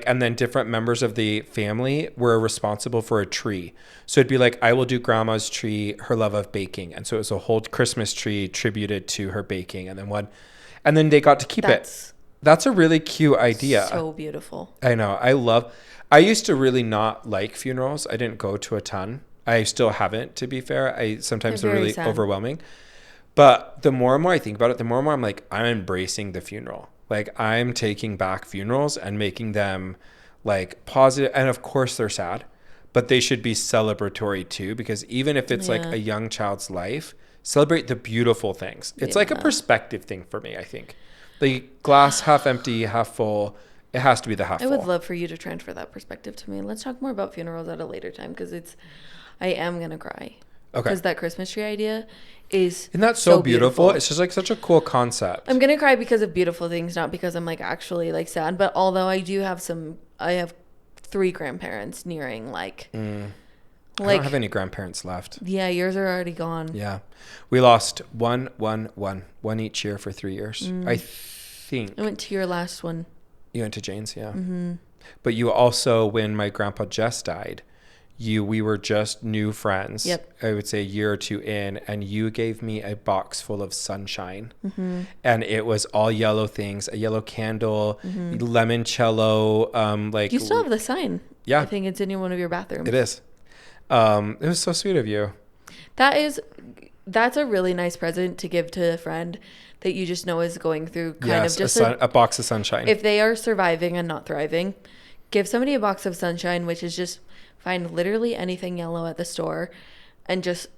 and then different members of the family were responsible for a tree. So it'd be like, I will do grandma's tree, her love of baking. And so it was a whole Christmas tree tributed to her baking. And then they got to keep it. That's a really cute idea. So beautiful. I know. I used to really not like funerals. I didn't go to a ton. I still haven't, to be fair. Sometimes they're really overwhelming. But the more and more I think about it, the more and more I'm like, I'm embracing the funeral. Like, I'm taking back funerals and making them like positive. And of course they're sad, but they should be celebratory too, because even if it's like a young child's life, celebrate the beautiful things. It's like a perspective thing for me, I think. The glass half empty, half full. It has to be the half full. I would love for you to transfer that perspective to me. Let's talk more about funerals at a later time, because I am going to cry. Okay. Because that Christmas tree idea isn't that so beautiful? It's just like such a cool concept. I'm going to cry because of beautiful things, not because I'm like actually like sad. But although I have 3 grandparents nearing like. I don't have any grandparents left. Yeah, yours are already gone. Yeah. We lost one each year for 3 years. I think. I went to your last one. You went to Jane's, yeah. Mm-hmm. But you also, when my grandpa Jess died, we were just new friends. Yep. I would say a year or two in, and you gave me a box full of sunshine. Mm-hmm. And it was all yellow things, a yellow candle, limoncello, You still have the sign. Yeah. I think it's in one of your bathrooms. It is. It was so sweet of you. That's a really nice present to give to a friend that you just know is going through kind of just a box of sunshine. If they are surviving and not thriving, give somebody a box of sunshine, which is just find literally anything yellow at the store, and just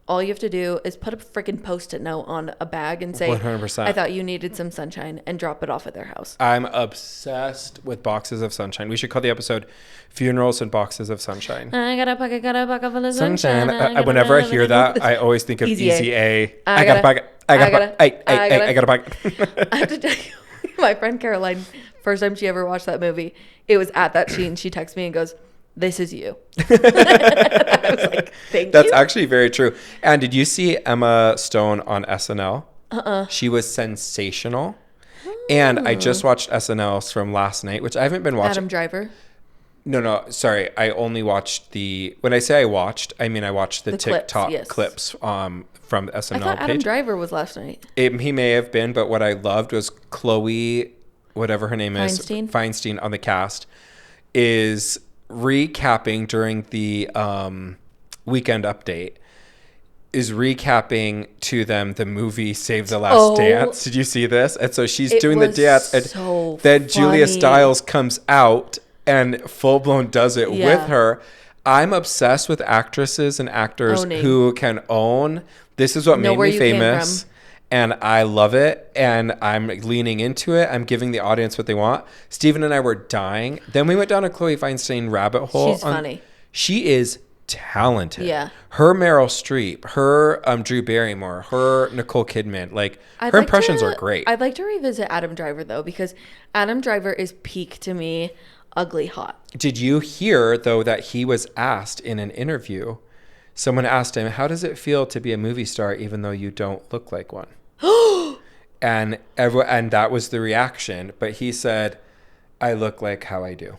all you have to do is put a freaking Post-it note on a bag and say, 100%. I thought you needed some sunshine, and drop it off at their house. I'm obsessed with boxes of sunshine. We should call the episode Funerals and Boxes of Sunshine. I got a pocket full of sunshine. Whenever I hear that, I always think of Easy A. I got a pocket. I got a pocket. I have to tell you, my friend Caroline, first time she ever watched that movie, it was at that scene. She texts me and goes, "This is you." I was like, thank you. That's actually very true. And did you see Emma Stone on SNL? She was sensational. And I just watched SNL from last night, which I haven't been watching. Adam Driver. No, sorry. I only watched when I say I watched, I mean I watched the TikTok clips from the SNL I thought page. Adam Driver was last night. He may have been, but what I loved was Chloe, whatever her name is, Feinstein on the cast, is recapping during the weekend update. Is recapping to them the movie Save the Last Dance. Did you see this? And so she's doing the dance, and so then Julia funny. Stiles comes out and full blown does it with her. I'm obsessed with actresses and actors who can own. This is what made me famous, and I love it. And I'm leaning into it. I'm giving the audience what they want. Steven and I were dying. Then we went down a Chloe Feinstein rabbit hole. She's funny. She is talented. Yeah. Her Meryl Streep, her Drew Barrymore, her Nicole Kidman, her impressions are great. I'd like to revisit Adam Driver though, because Adam Driver is peak to me, ugly hot. Did you hear though that he was asked in an interview? Someone asked him, "How does it feel to be a movie star even though you don't look like one?" and that was the reaction. But he said, "I look like how I do."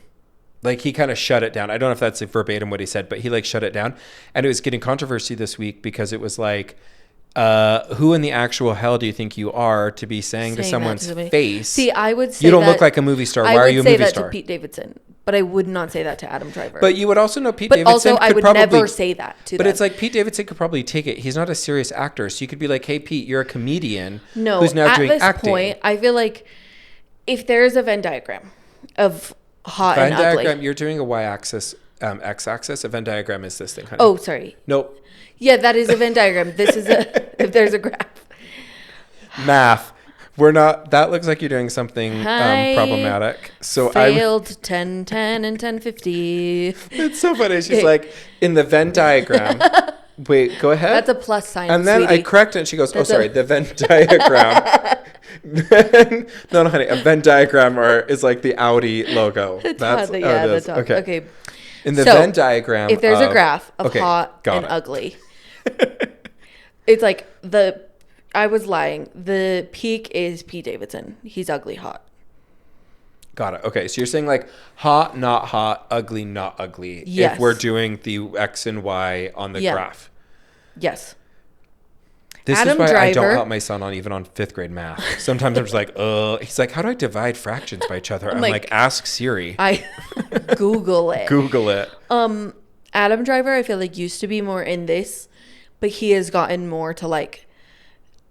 He kind of shut it down. I don't know if that's verbatim what he said, but he shut it down. And it was getting controversy this week because it was who in the actual hell do you think you are to be saying to someone's face? See, I would say you don't look like a movie star. Why are you a movie star? I would say that to Pete Davidson, but I would not say that to Adam Driver. But you would also know Pete Davidson. But also, I would never say that to them. But it's Pete Davidson could probably take it. He's not a serious actor, so you could be like, "Hey, Pete, you're a comedian who's now doing acting." At this point, I feel like if there is a Venn diagram of hot and ugly. Diagram, you're doing a y-axis, x-axis. A Venn diagram is this thing, honey. Oh, sorry. Nope. Yeah, that is a Venn diagram. This is if there's a graph. Math. We're not. That looks like you're doing something problematic. So failed 10, 10, and 10, 50. It's so funny. She's in the Venn diagram. Wait, go ahead. That's a plus sign. And then I correct it. And she goes, the Venn diagram. No, honey. A Venn diagram is the Audi logo. That's how it is. Okay. In the Venn diagram, if there's a graph of hot and ugly, it's I was lying. The peak is Pete Davidson. He's ugly hot. Got it. Okay, so you're saying hot, not hot, ugly, not ugly. Yes. If we're doing the X and Y on the graph. Yes. This is why I don't help my son even on 5th grade math. Sometimes I'm just he's like, how do I divide fractions by each other? I'm like, ask Siri. I Google it. Google it. Adam Driver, I feel used to be more in this, but he has gotten more to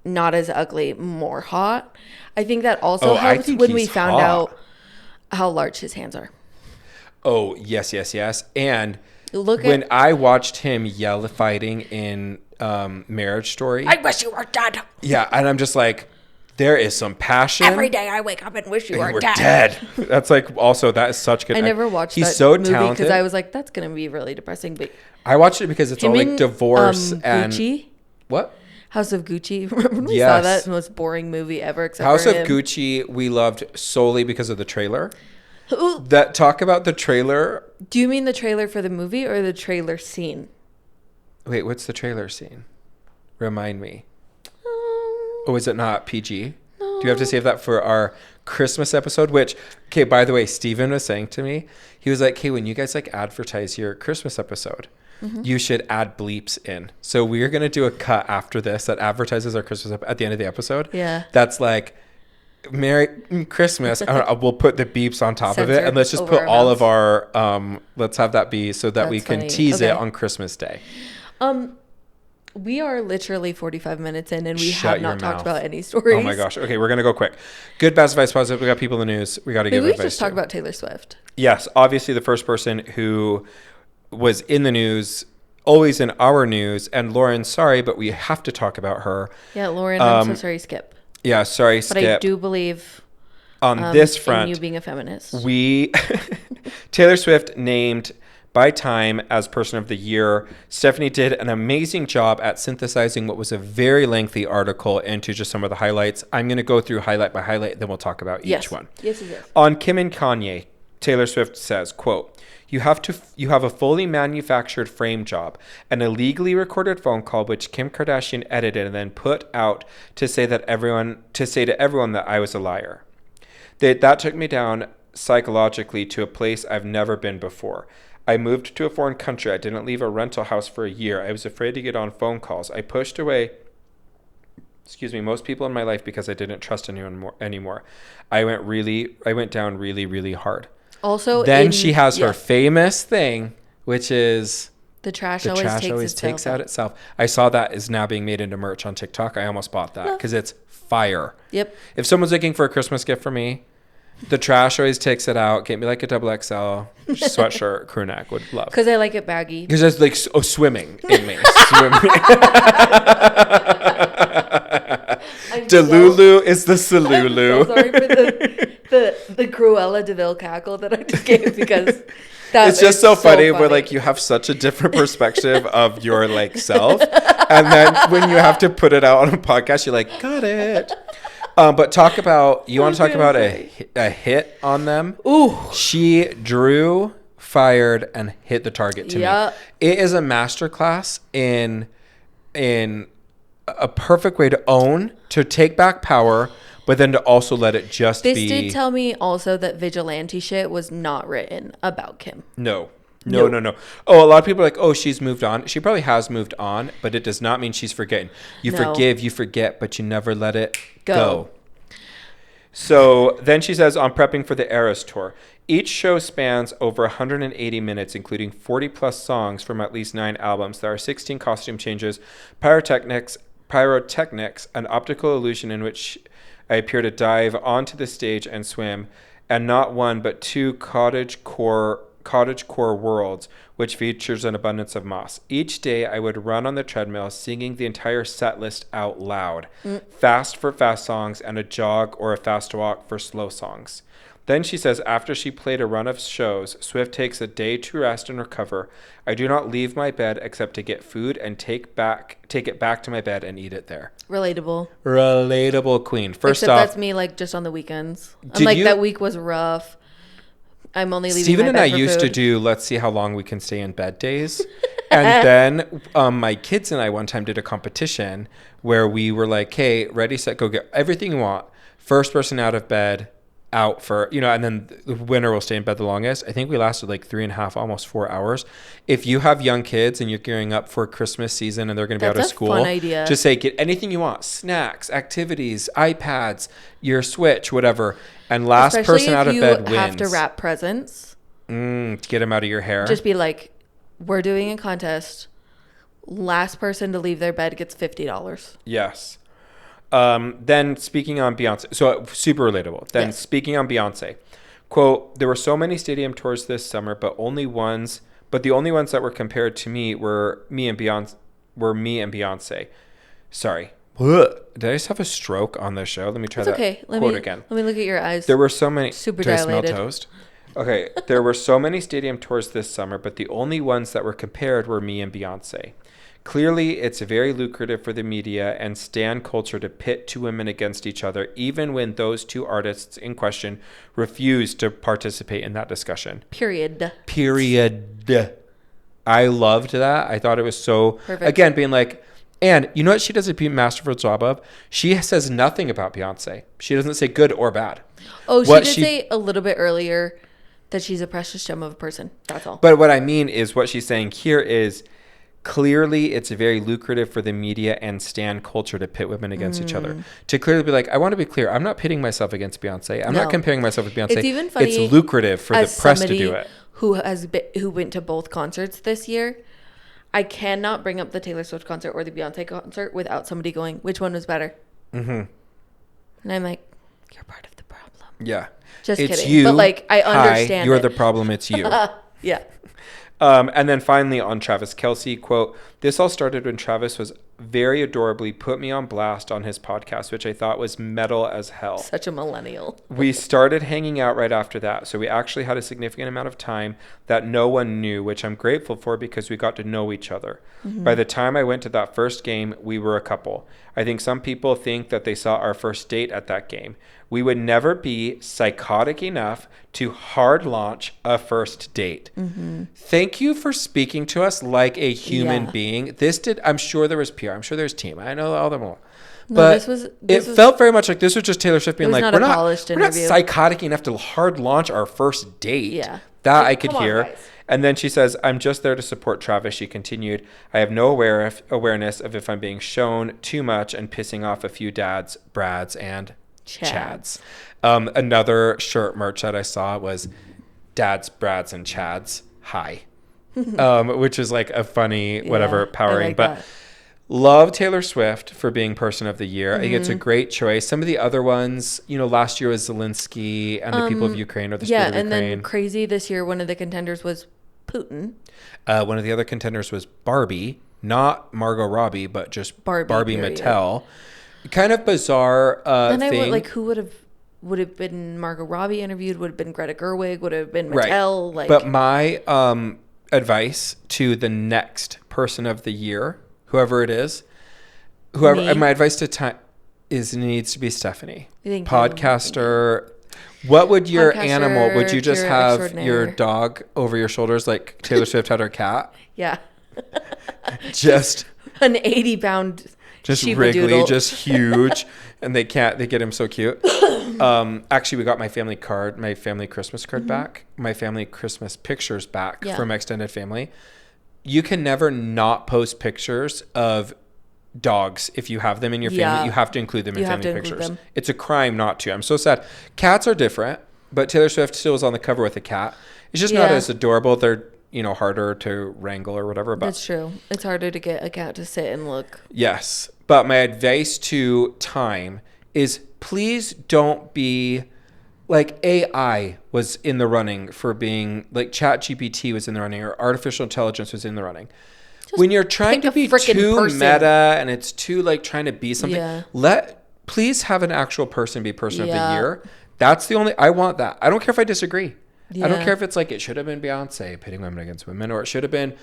not as ugly, more hot. I think that also helps when we found out how large his hands are. Oh, yes. And when I watched him yell fighting in Marriage Story. I wish you were dead. Yeah, and I'm just there is some passion. Every day I wake up and wish you were dead. That's also, that is such good. I never watched He's that so movie talented. because I was that's going to be really depressing. But I watched it because it's all divorce and... Gucci? What? House of Gucci. Remember when we saw that? Most boring movie ever except House for of him. Gucci we loved solely because of the trailer. Talk about the trailer. Do you mean the trailer for the movie or the trailer scene? Wait, what's the trailer scene? Remind me. Oh, is it not PG? No. Do you have to save that for our Christmas episode? Which, okay, by the way, Steven was saying to me, he was like, hey, when you guys advertise your Christmas episode, you should add bleeps in. So we're going to do a cut after this that advertises our Christmas at the end of the episode. Yeah. That's Merry Christmas. We'll put the beeps on top of it. And let's just put all of our, let's have that be so that we can tease it on Christmas Day. We are literally 45 minutes in and we have not talked about any stories. Oh my gosh. Okay, we're going to go quick. Good, bad, advice, positive. We got people in the news. We got to give advice. We just talk about Taylor Swift. Yes. Obviously the first person who was in the news, always in our news. And Lauren, sorry, but we have to talk about her. Yeah, Lauren, I'm so sorry, Skip. Yeah, sorry, Skip. But I do believe on this front, in you being a feminist. Taylor Swift named by Time as Person of the Year. Stephanie did an amazing job at synthesizing what was a very lengthy article into just some of the highlights. I'm going to go through highlight by highlight, then we'll talk about each one. Yes, it is. On Kim and Kanye, Taylor Swift says, quote, you have a fully manufactured frame job, an illegally recorded phone call which Kim Kardashian edited and then put out to say to everyone that I was a liar. That took me down psychologically to a place I've never been before. I moved to a foreign country. I didn't leave a rental house for a year. I was afraid to get on phone calls. I pushed away most people in my life because I didn't trust anyone anymore. I went down really, really hard. Also, then she has her famous thing, which is the trash always takes out itself. I saw that is now being made into merch on TikTok. I almost bought that because it's fire. Yep. If someone's looking for a Christmas gift for me, the trash always takes it out. Get me like a XXL sweatshirt, crew neck. Would love. Because I like it baggy. Because it's like swimming in me. Delulu is the Salulu. I'm so sorry for the Cruella DeVille cackle that I just gave because it's just so funny where like you have such a different perspective of your like self, and then when you have to put it out on a podcast, you're like, got it. But want to talk about a hit on them? Ooh, she drew, fired, and hit the target to me. It is a masterclass in a perfect way to take back power, but then to also let it just be. This did tell me also that vigilante shit was not written about Kim. No. Oh, a lot of people are like, oh, she's moved on. She probably has moved on, but it does not mean she's forgetting. You forgive, you forget, but you never let it go. So then she says, I'm prepping for the Eras tour. Each show spans over 180 minutes, including 40 plus songs from at least 9 albums. There are 16 costume changes, pyrotechnics, an optical illusion in which I appear to dive onto the stage and swim, and not one but 2 cottagecore worlds, which features an abundance of moss. Each day I would run on the treadmill singing the entire set list out loud, fast for fast songs and a jog or a fast walk for slow songs. Then she says, after she played a run of shows, Swift takes a day to rest and recover. I do not leave my bed except to get food and take it back to my bed and eat it there. Relatable queen. First Except off, that's me like just on the weekends. I'm like, that week was rough. I'm only leaving Steven my and bed I for used food. to do let's see how long we can stay in bed days. And then my kids and I one time did a competition where we were like, hey, ready, set, go, get everything you want. First person out of bed, out for, and then the winner will stay in bed the longest. I think we lasted like 3.5, almost 4 hours. If you have young kids and you're gearing up for Christmas season and they're going to be out of school, fun idea. Just say, get anything you want, snacks, activities, iPads, your Switch, whatever. And last person out of bed wins. You have to wrap presents. To get them out of your hair. Just be like, we're doing a contest. Last person to leave their bed gets $50. Yes. Then speaking on Beyonce, so super relatable. Then yes. Speaking on Beyonce, quote, there were so many stadium tours this summer, but the only ones that were compared to me were me and Beyonce. Sorry. Did I just have a stroke on the show? Let me try that quote again. Let me look at your eyes. There were so many. Super do dilated. I smell toast? Okay. There were so many stadium tours this summer, but the only ones that were compared were me and Beyonce. Clearly, it's very lucrative for the media and stan culture to pit 2 women against each other, even when those 2 artists in question refuse to participate in that discussion. Period. I loved that. I thought it was so, perfect. Again, being like, and you know what she does a masterful job of? She says nothing about Beyonce. She doesn't say good or bad. Oh, she did say a little bit earlier that she's a precious gem of a person. That's all. But what I mean is what she's saying here is, clearly, it's very lucrative for the media and stan culture to pit women against each other. To clearly be like, I want to be clear, I'm not pitting myself against Beyonce. I'm not comparing myself with Beyonce. It's even funny. It's lucrative for the press to do it. Who went to both concerts this year? I cannot bring up the Taylor Swift concert or the Beyonce concert without somebody going, which one was better? Mm-hmm. And I'm like, you're part of the problem. Yeah. Just it's kidding. You. But like, I understand. You're the problem. It's you. Yeah. And then finally on Travis Kelce, quote, this all started when Travis was very adorably put me on blast on his podcast, which I thought was metal as hell. Such a millennial. We started hanging out right after that. So we actually had a significant amount of time that no one knew, which I'm grateful for because we got to know each other. Mm-hmm. By the time I went to that first game, we were a couple. I think some people think that they saw our first date at that game. We would never be psychotic enough to hard launch a first date. Thank you for speaking to us like a human being. I'm sure there was PR. I'm sure there's team. I know all them all. No, but it felt very much like this was just Taylor Swift being like, we're not psychotic enough to hard launch our first date. Yeah. That I could hear. And then she says, I'm just there to support Travis. She continued, I have no awareness of if I'm being shown too much and pissing off a few dads, Brads, and Chads. Another shirt merch that I saw was Dads, Brads, and Chads. Hi. Which is like a funny, whatever, powering. Like but that. Love Taylor Swift for being person of the year. I think it's a great choice. Some of the other ones, last year was Zelensky and the people of Ukraine or the spirit of Ukraine. Yeah, and then crazy this year, one of the contenders was Putin. One of the other contenders was Barbie, not Margot Robbie, but just Barbie Mattel. Kind of bizarre thing. Who would have been Margot Robbie interviewed? Would have been Greta Gerwig? Would have been Mattel? Right. But my advice to the next person of the year, whoever it is, my advice to time needs to be Stephanie. Podcaster. What would your animal? Would you just have your dog over your shoulders like Taylor Swift had her cat? Yeah. Just an 80-pound just Wrigley, just huge, and they get him so cute. Actually, we got my family Christmas card back, my family Christmas pictures back from my extended family. You can never not post pictures of dogs if you have them in your family. You have to include them in family pictures. It's a crime not to. I'm so sad. Cats are different, but Taylor Swift still was on the cover with a cat. It's just not as adorable. They're harder to wrangle or whatever. But that's true. It's harder to get a cat to sit and look. Yes, but my advice to time is please don't be like AI was in the running for being like ChatGPT was in the running or artificial intelligence was in the running. Just when you're trying to be too meta and it's too like trying to be something, please have an actual person be person of the year. That's I want that. I don't care if I disagree. I don't care if it's like it should have been Beyonce pitting women against women or it should have been,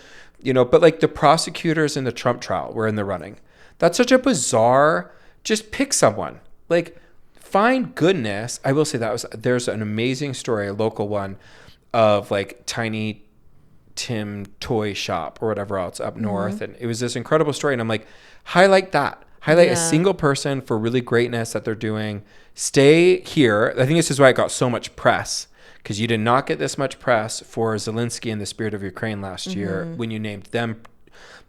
but like the prosecutors in the Trump trial were in the running. That's such a bizarre, just pick someone. Like find goodness. I will say there's an amazing story, a local one of like Tiny Tim toy shop or whatever else up north. And it was this incredible story. And I'm like, highlight that. Highlight a single person for really greatness that they're doing. Stay here. I think this is why it got so much press. Because you did not get this much press for Zelensky and the spirit of Ukraine last year when you named them.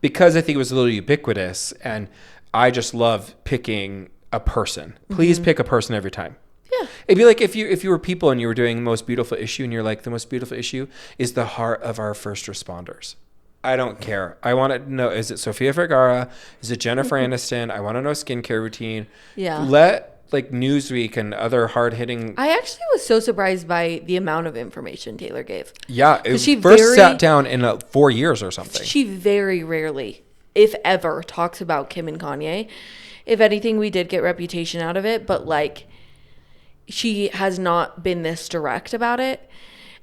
Because I think it was a little ubiquitous. And I just love picking a person. Please pick a person every time. Yeah. It'd be like if you were people and you were doing the most beautiful issue and you're like, the most beautiful issue is the heart of our first responders. I don't care. I want to know, is it Sofia Vergara? Is it Jennifer Aniston? I want to know skincare routine. Yeah. Let like Newsweek and other hard-hitting... I actually was so surprised by the amount of information Taylor gave. Yeah. She first sat down in 4 years or something. She very rarely, if ever, talks about Kim and Kanye. If anything, we did get reputation out of it, but like... she has not been this direct about it.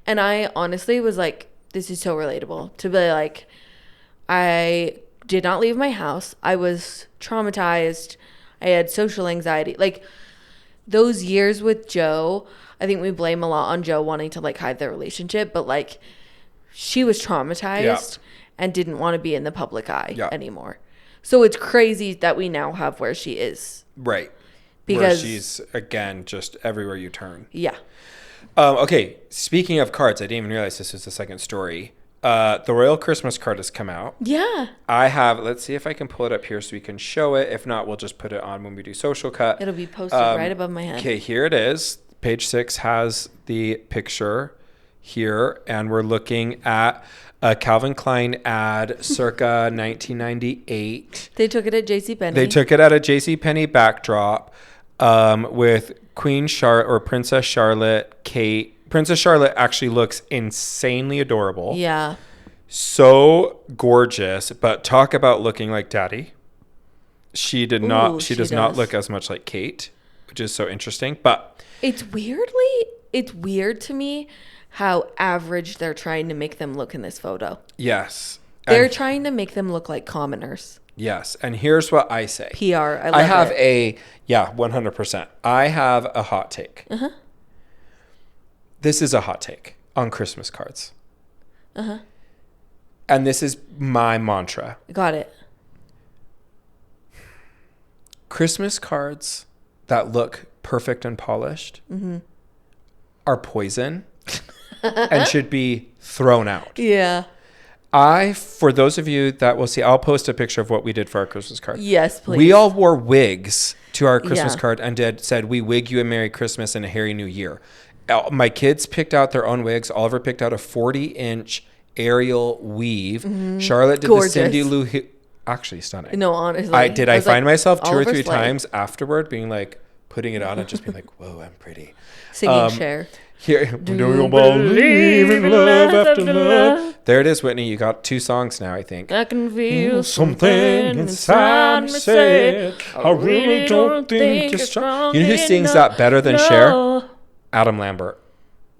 And I honestly was like, this is so relatable to be like, I did not leave my house. I was traumatized. I had social anxiety. Like those years with Joe, I think we blame a lot on Joe wanting to like hide their relationship, but like she was traumatized and didn't want to be in the public eye anymore. So it's crazy that we now have where she is. Right. Because where she's, again, just everywhere you turn. Yeah. Okay, speaking of cards, I didn't even realize this was the second story. The Royal Christmas card has come out. Yeah. Let's see if I can pull it up here so we can show it. If not, we'll just put it on when we do Social Cut. It'll be posted right above my head. Okay, here it is. Page 6 has the picture here, and we're looking at a Calvin Klein ad circa 1998. They took it at JCPenney. They took it at a JCPenney backdrop. With Queen Charlotte or Princess Charlotte, Kate. Princess Charlotte actually looks insanely adorable. Yeah. So gorgeous, but talk about looking like daddy. She does not look as much like Kate, which is so interesting. But it's weird to me how average they're trying to make them look in this photo. Yes. They're trying to make them look like commoners. Yes. And here's what I say. PR. I love I have it. 100%. I have a hot take. Uh-huh. This is a hot take on Christmas cards. Uh-huh. And this is my mantra. Got it. Christmas cards that look perfect and polished are poison and should be thrown out. Yeah. For those of you that will see, I'll post a picture of what we did for our Christmas card. Yes, please. We all wore wigs to our Christmas Yeah. card and said, we wig you a Merry Christmas and a Harry New Year. My kids picked out their own wigs. Oliver picked out a 40-inch Ariel weave. Charlotte did Gorgeous. the Cindy Lou. Actually stunning. No, honestly. I find like, myself 2 or Oliver 3 Slade. times afterward being like, putting it on and just being like, whoa, I'm pretty. Singing Cher. Here, do you believe in love after love? There it is, Whitney. You got 2 songs now, I think. I can feel Something inside me said, I really don't think you're strong. You know who sings that better than Cher? Adam Lambert.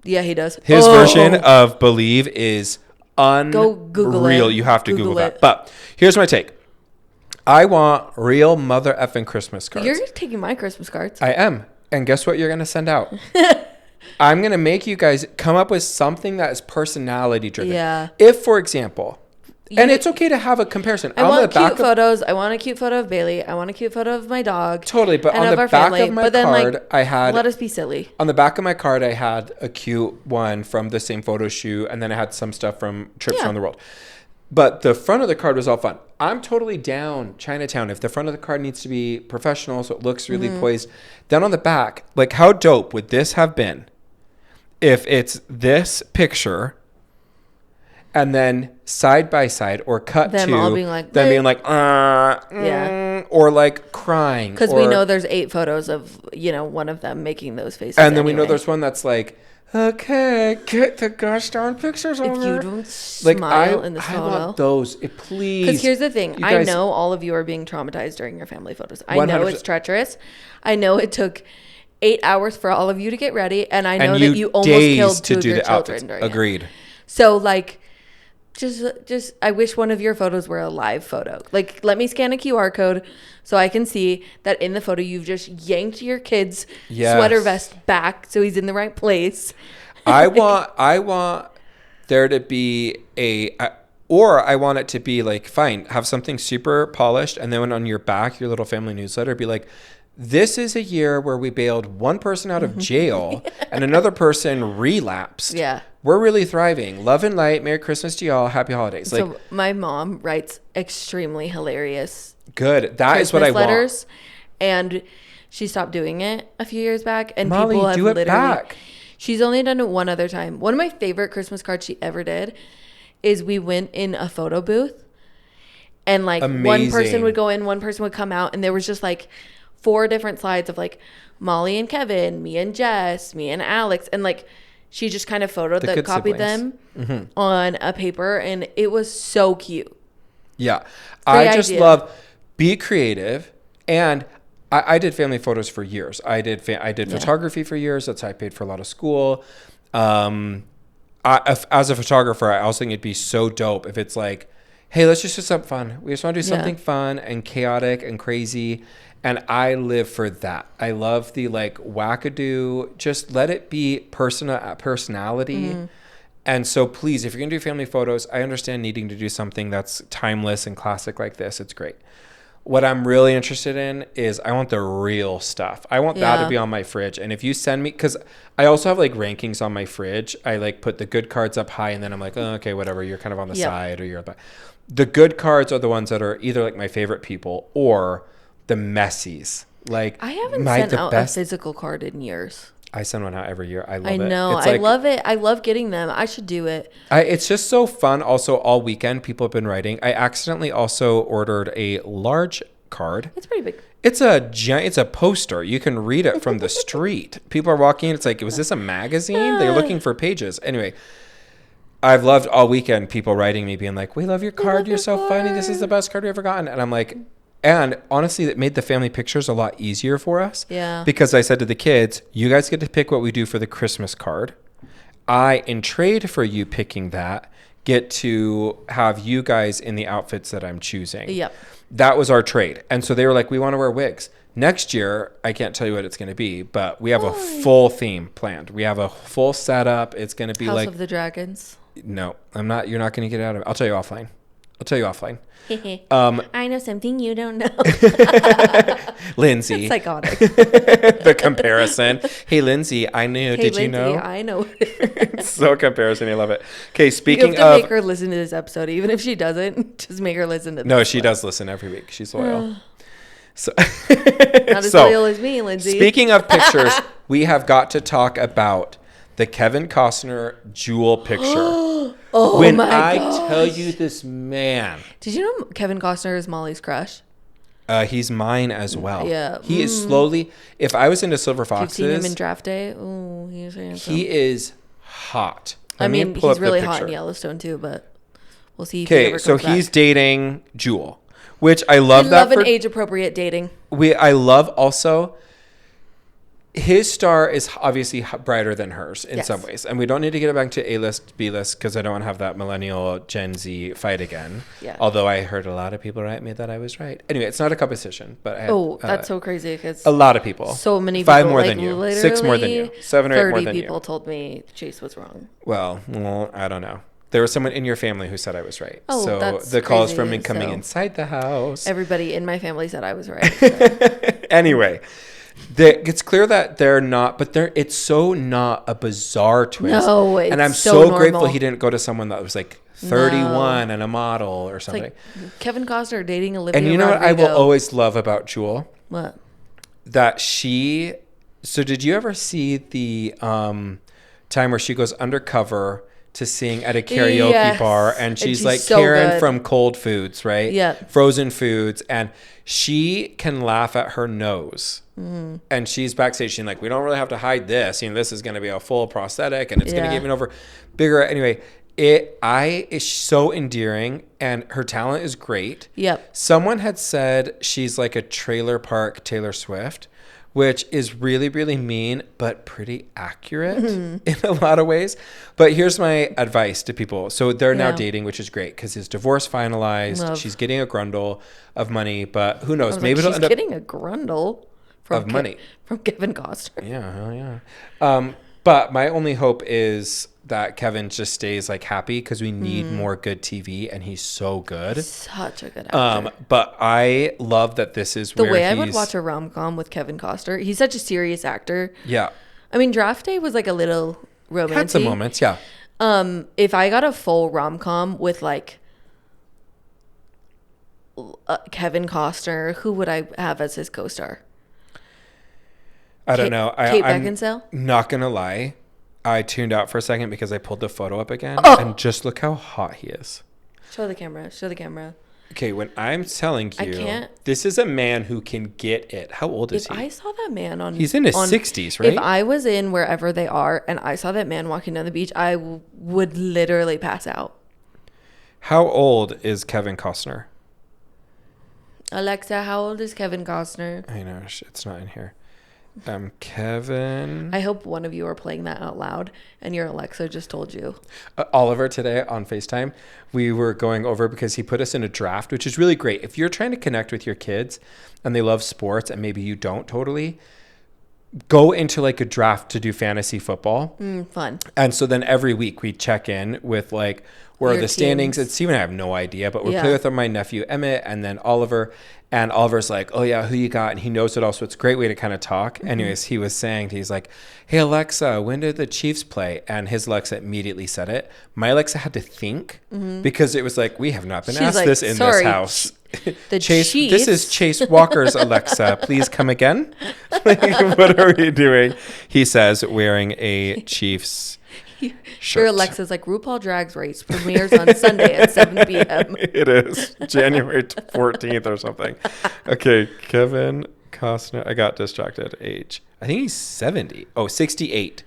Yeah, he does. His version of Believe is Go Google unreal. it. You have to Google Google that. it. But here's my take. I want real mother effing Christmas cards. You're taking my Christmas cards. I am. And guess what you're going to send out? I'm going to make you guys come up with something that is personality driven. Yeah. If, for example, and it's okay to have a comparison. I want cute photos. I want a cute photo of Bailey. I want a cute photo of my dog. Totally. But and on of the our back family. of my But then, card, I had... Let us be silly. On the back of my card, I had a cute one from the same photo shoot. And then I had some stuff from trips around the world. But the front of the card was all fun. I'm totally down Chinatown. If the front of the card needs to be professional, so it looks really poised. Then on the back, like how dope would this have been if it's this picture and then side by side or cut Them to all being like, them being like, or like crying. Because we know there's 8 photos of, one of them making those faces. And then we know there's one that's like, okay, get the gosh darn pictures over. If you don't smile in this photo. I want those. Please. Because here's the thing. I know all of you are being traumatized during your family photos. I know it's treacherous. I know it took 8 hours for all of you to get ready. And I know that you almost killed 2 of your children during Agreed. it. So, like, just I wish one of your photos were a live photo. Like, let me scan a QR code so I can see that in the photo you've just yanked your kid's sweater vest back so he's in the right place. I want there to be or I want it to be like, fine, have something super polished, and then on your back, your little family newsletter, be like, this is a year where we bailed one person out of jail and another person relapsed. Yeah. We're really thriving. Love and light. Merry Christmas to y'all. Happy holidays. So my mom writes extremely hilarious good. That Christmas is what I letters, want. and she stopped doing it a few years back. And Molly, people have do it literally back. She's only done it one other time. One of my favorite Christmas cards she ever did is we went in a photo booth, and like one person would go in, one person would come out, and there was just like 4 different slides of like Molly and Kevin, me and Jess, me and Alex, and like she just kind of copied them on a paper, and it was so cute. Yeah. I just love, be creative. And I did family photos for years. I did photography for years. That's how I paid for a lot of school. As a photographer, I also think it'd be so dope if it's like, hey, let's just do something fun. We just want to do something fun and chaotic and crazy. And I live for that. I love the like wackadoo. Just let it be personality. And so please, if you're going to do family photos, I understand needing to do something that's timeless and classic like this. It's great. What I'm really interested in is I want the real stuff. I want that to be on my fridge. And if you send me, because I also have like rankings on my fridge. I like put the good cards up high, and then I'm like, oh, okay, whatever. You're kind of on the side, or you're the good cards are the ones that are either like my favorite people or the messies. Like I haven't sent out a physical card in years. I send one out every year. I love it. I know. I love it. I love getting them. I should do it. It's just so fun. Also, all weekend, people have been writing. I accidentally also ordered a large card. It's pretty big. It's a poster. You can read it from the street. People are walking in. It's like, was this a magazine? They're looking for pages. Anyway, I've loved all weekend people writing me being like, we love your card. You're so funny. This is the best card we've ever gotten. And I'm like... And honestly, it made the family pictures a lot easier for us. Yeah. Because I said to the kids, you guys get to pick what we do for the Christmas card. In trade for you picking that, get to have you guys in the outfits that I'm choosing. Yep. That was our trade. And so they were like, we want to wear wigs. Next year, I can't tell you what it's going to be, but we have a full theme planned. We have a full setup. It's going to be House of the Dragons. No, I'm not. You're not going to get out of it. I'll tell you offline. I know something you don't know. Lindsay. It's psychotic. The comparison. Hey, Lindsay, I knew. Did you know? I know. It's so comparison. I love it. Okay, You speaking have to of. make her listen to this episode, even if she doesn't. Just make her listen to this. No, she does listen every week. She's loyal. So, Not as loyal as me, Lindsay. Speaking of pictures, we have got to talk about the Kevin Costner jewel picture. Oh my I gosh. tell you, this man. Did you know Kevin Costner is Molly's crush? He's mine as well. Yeah. He is slowly. If I was into Silver Foxes, You've seen him in Draft Day. Oh, he's handsome. he is hot. I Let me mean, pull he's up the really hot picture. in Yellowstone too, but we'll see. If he Okay, ever so comes he's back. dating Jewel, which I love. I that love an for, age appropriate dating. I love also. His star is obviously brighter than hers in Yes. some ways. And we don't need to get it back to A-list, B-list, because I don't want to have that millennial Gen Z fight again. Yeah. Although I heard a lot of people write me that I was right. Anyway, it's not a competition. But I had, That's so crazy because a lot of people. so many people. 5 more like, than you. 6 more than you. 7 or 8 more 30 than people you. told me Chase was wrong. Well, I don't know. There was someone in your family who said I was right. Oh, so that's the call is crazy. from me coming So inside the house. Everybody in my family said I was right. So. Anyway, it's clear that they're not, but it's so not a bizarre twist. No, it's and I'm so grateful normal. he didn't go to someone that was like 31 and a model or something. Like Kevin Costner dating Olivia And you know what I will Rodrigo. always love about Jewel? What? That she. So did you ever see the time where she goes undercover to sing at a karaoke Yes. bar, and she's like so Karen good. from Cold Foods, right? Yeah. Frozen Foods, and she can laugh at her nose. And she's backstage. She's like, we don't really have to hide this. This is going to be a full prosthetic, and it's going to Yeah. get even over bigger. Anyway, it's so endearing, and her talent is great. Yep. Someone had said she's like a trailer park Taylor Swift, which is really, really mean, but pretty accurate in a lot of ways. But here's my advice to people. So they're now Yeah. dating, which is great because his divorce finalized. Love. She's getting a grundle of money, but who knows? I was Maybe like, it'll she's end up getting a grundle from of money. from Kevin Costner. Yeah, hell yeah. But my only hope is that Kevin just stays like happy because we need more good TV, and he's so good. Such a good actor. But I love that this is The where way I would watch a rom-com with Kevin Costner. He's such a serious actor. Yeah, I mean, Draft Day was like a little romantic. had some moments. Yeah, If I got a full rom-com with like Kevin Costner, who would I have as his co-star? I don't know. Kate I'm Beckinsale? not gonna lie. I tuned out for a second because I pulled the photo up again, and just look how hot he is. Show the camera. Show the camera. Okay, when I'm telling I you, can't- this is a man who can get it. How old is If he? I saw that man on... He's in his 60s, right? If I was in wherever they are and I saw that man walking down the beach, I would literally pass out. How old is Kevin Costner? Alexa, how old is Kevin Costner? I know it's not in here. Kevin. I hope one of you are playing that out loud and your Alexa just told you. Oliver today on FaceTime, we were going over because he put us in a draft, which is really great. If you're trying to connect with your kids and they love sports and maybe you don't totally, go into like a draft to do fantasy football. Fun. And so then every week we check in with like, where are Your the standings? teams. And Steve and I have no idea, but we Yeah. play with my nephew Emmett and then Oliver. And Oliver's like, oh yeah, who you got? And he knows it all. So it's a great way to kind of talk. Anyways, he was saying, he's like, hey Alexa, when did the Chiefs play? And his Alexa immediately said it. My Alexa had to think because it was like, we have not been She's asked like, this in "Sorry, this house. the Chase, Chiefs?" this is Chase Walker's Alexa. Please come again. Like, what are we doing? He says, wearing a Chiefs shirt. Your Alexa's like, RuPaul Drag Race premieres on Sunday at 7 p.m. It is January 14th or something. Okay, Kevin Costner. I got distracted. Age. I think he's 70. Oh, 68.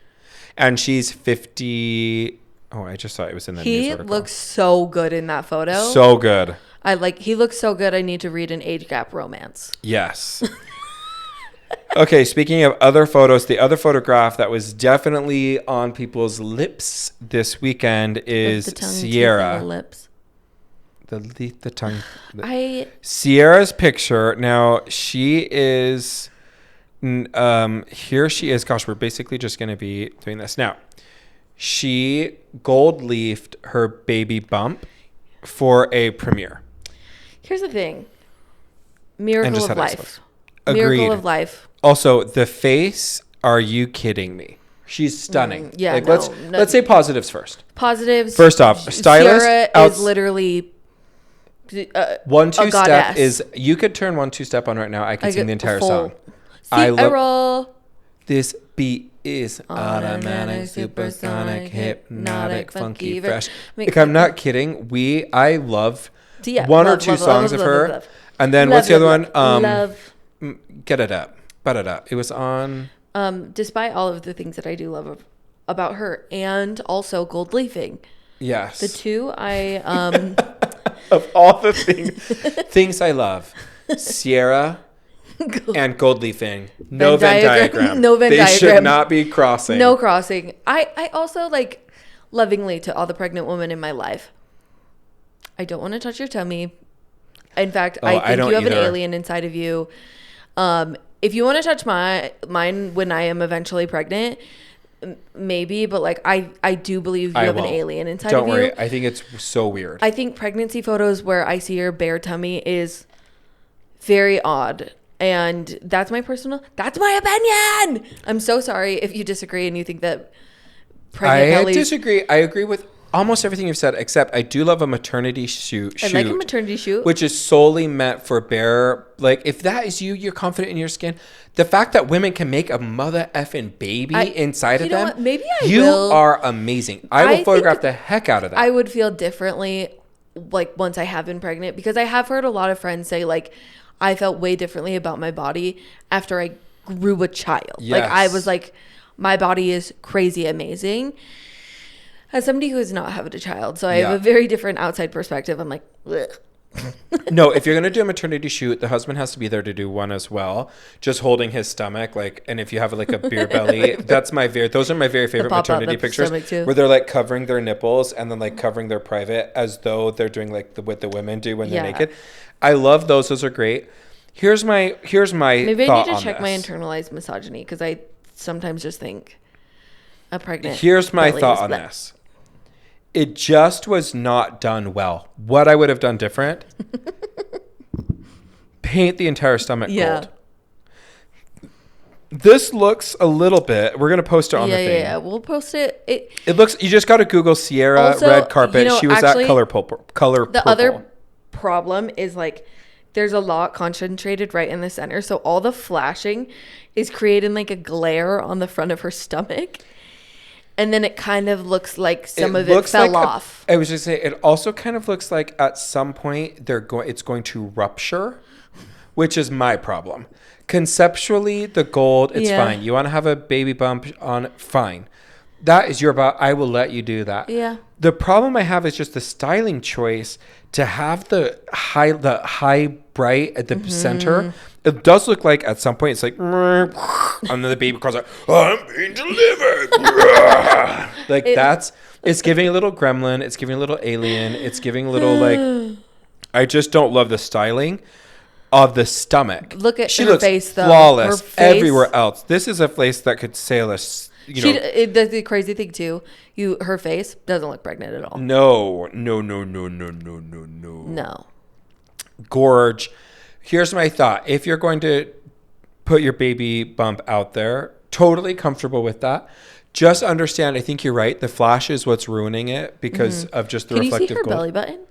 And she's 50. Oh, I just saw it was in the news He article. looks so good in that photo. So good. He looks so good. I need to read an age gap romance. Yes. Okay, speaking of other photos, the other photograph that was definitely on people's lips this weekend is the tongue, teeth, and Sierra. the lips. The tongue. Sierra's picture. Now, she is... here she is. Gosh, we're basically just going to be doing this. Now, she gold leafed her baby bump for a premiere. Here's the thing. Miracle of life. Agreed. Miracle of life. Also, the face, are you kidding me? She's stunning. Yeah, like, no, let's say positives first. Positives. First off, stylist Sierra is literally 1-2 step goddess. is, you could turn 1-2 step on right now. I could sing the entire song. I love this beat is automatic, supersonic, hypnotic, funky, fresh. Like, I'm not kidding. I love one or two songs of her. And then what's the other one? Love. Get it up. Butt it up. It was on. Despite all of the things that I do love about her, and also gold leafing. Yes. The two I of all the things I love, Sierra and gold leafing. No Venn diagram. No Venn diagram. They should not be crossing. No crossing. I also like, lovingly to all the pregnant women in my life, I don't want to touch your tummy. In fact, I think you have an alien inside of you. If you want to touch mine when I am eventually pregnant, maybe, but like I do believe you have an alien inside of you. Don't worry. I think it's so weird. I think pregnancy photos where I see your bare tummy is very odd. And that's my opinion. I'm so sorry if you disagree and you think that pregnant bellies. I disagree. I agree with almost everything you've said, except I do love a maternity shoot. I like a maternity shoot. Which is solely meant for bare, like, if that is you, you're confident in your skin. The fact that women can make a mother effing baby inside of them. Maybe you are amazing. I will photograph the heck out of that. I would feel differently, like, once I have been pregnant, because I have heard a lot of friends say, like, I felt way differently about my body after I grew a child. Yes. Like, I was like, my body is crazy amazing. As somebody who has not had a child, so I have a very different outside perspective. I'm like, ugh. No, if you're going to do a maternity shoot, the husband has to be there to do one as well. Just holding his stomach, like, and if you have like a beer belly, those are my very favorite maternity pictures where they're like covering their nipples and then like covering their private as though they're doing like what the women do when they're naked. I love those. Those are great. Here's my maybe I need to check this. my internalized misogyny, because I sometimes just think a pregnant. Here's my thought on this. It just was not done well. What I would have done different, paint the entire stomach gold. This looks a little bit, we're going to post it on the thing. Yeah, we'll post it. It looks, you just got to Google Sierra also, red carpet. She was actually, at color purple. The other problem is, like, there's a lot concentrated right in the center. So all the flashing is creating like a glare on the front of her stomach. And then it kind of looks like some of it fell off. I was just saying, it also kind of looks like at some point it's going to rupture, which is my problem. Conceptually, the gold, it's fine. You want to have a baby bump on, fine. That is your body. I will let you do that. Yeah. The problem I have is just the styling choice to have the high bright at the center. It does look like at some point it's like, and then the baby cries out, I'm being delivered. Like it's giving a little gremlin. It's giving a little alien. It's giving a little like, I just don't love the styling of the stomach. Look at she her looks face though. Flawless her face, everywhere else. This is a face that could sail us. The crazy thing too, her face doesn't look pregnant at all. No. Gorge. Here's my thought. If you're going to put your baby bump out there, totally comfortable with that. Just understand, I think you're right. The flash is what's ruining it because of just the reflective Can you see her gold. belly button?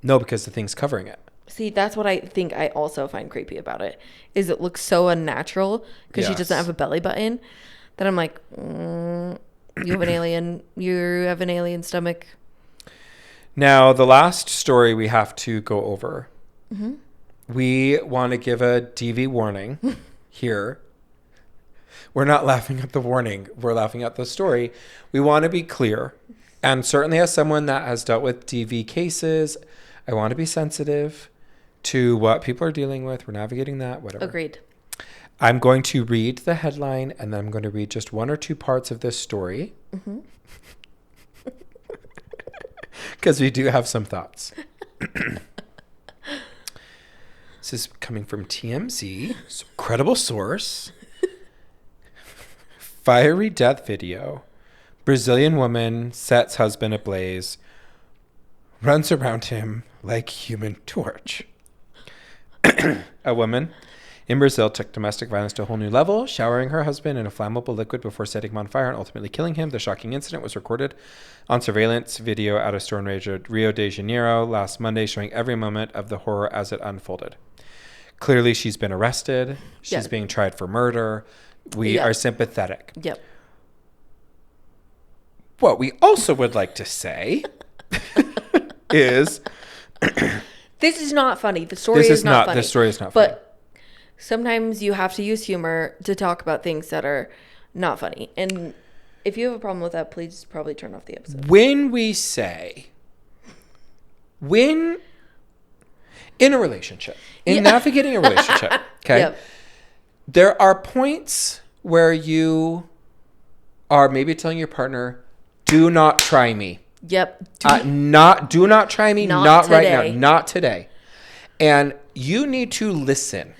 No, because the thing's covering it. See, that's what I think I also find creepy about it, is it looks so unnatural because she doesn't have a belly button that I'm like, you have an alien. You have an alien stomach. Now, the last story we have to go over. We want to give a DV warning here. We're not laughing at the warning. We're laughing at the story. We want to be clear. And certainly as someone that has dealt with DV cases, I want to be sensitive to what people are dealing with. We're navigating that, whatever. Agreed. I'm going to read the headline, and then I'm going to read just one or two parts of this story. Because we do have some thoughts. This is coming from TMZ, credible source. Fiery death video. Brazilian woman sets husband ablaze, runs around him like Human Torch. A woman in Brazil took domestic violence to a whole new level, showering her husband in a flammable liquid before setting him on fire and ultimately killing him. The shocking incident was recorded on surveillance video at a store in Rio de Janeiro last Monday, showing every moment of the horror as it unfolded. Clearly, she's been arrested. She's being tried for murder. We are sympathetic. Yep. What we also would like to say is... This is not funny. The story is not funny. The story is not funny. But sometimes you have to use humor to talk about things that are not funny. And if you have a problem with that, please probably turn off the episode. When we say... in a relationship, navigating a relationship, okay, there are points where you are maybe telling your partner, do not try me. Yep. Do not try me. Not right now. Not today. And you need to listen.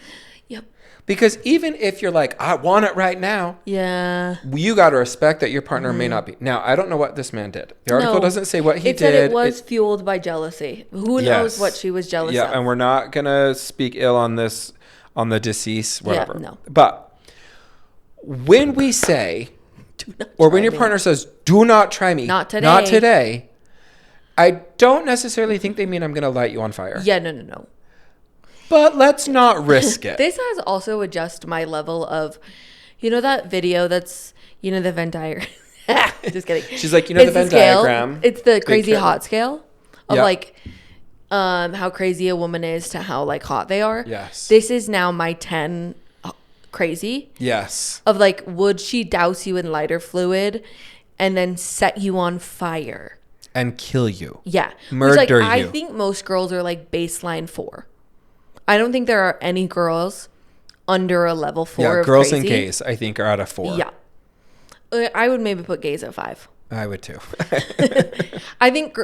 Yep. Because even if you're like, I want it right now. Yeah. You got to respect that your partner may not be. Now, I don't know what this man did. The article doesn't say what he did. It said it was fueled by jealousy. Who knows what she was jealous of? Yeah, and we're not going to speak ill on this, on the deceased, whatever. Yeah, no. But when we say, or when your partner says, do not try me. Not today. Not today. I don't necessarily think they mean I'm going to light you on fire. Yeah, no. But let's not risk it. This has also adjusted my level of, that video that's, the Venn diagram. Just kidding. She's like, the Venn diagram. It's the crazy hot scale of how crazy a woman is to how hot they are. Yes. This is now my 10 crazy. Yes. Of would she douse you in lighter fluid and then set you on fire? And kill you. Yeah. Murder you. I think most girls are baseline 4. I don't think there are any girls under a level 4. Yeah, of girls crazy. and gays, I think, are at a 4. Yeah. I would maybe put gays at 5. I would too. I think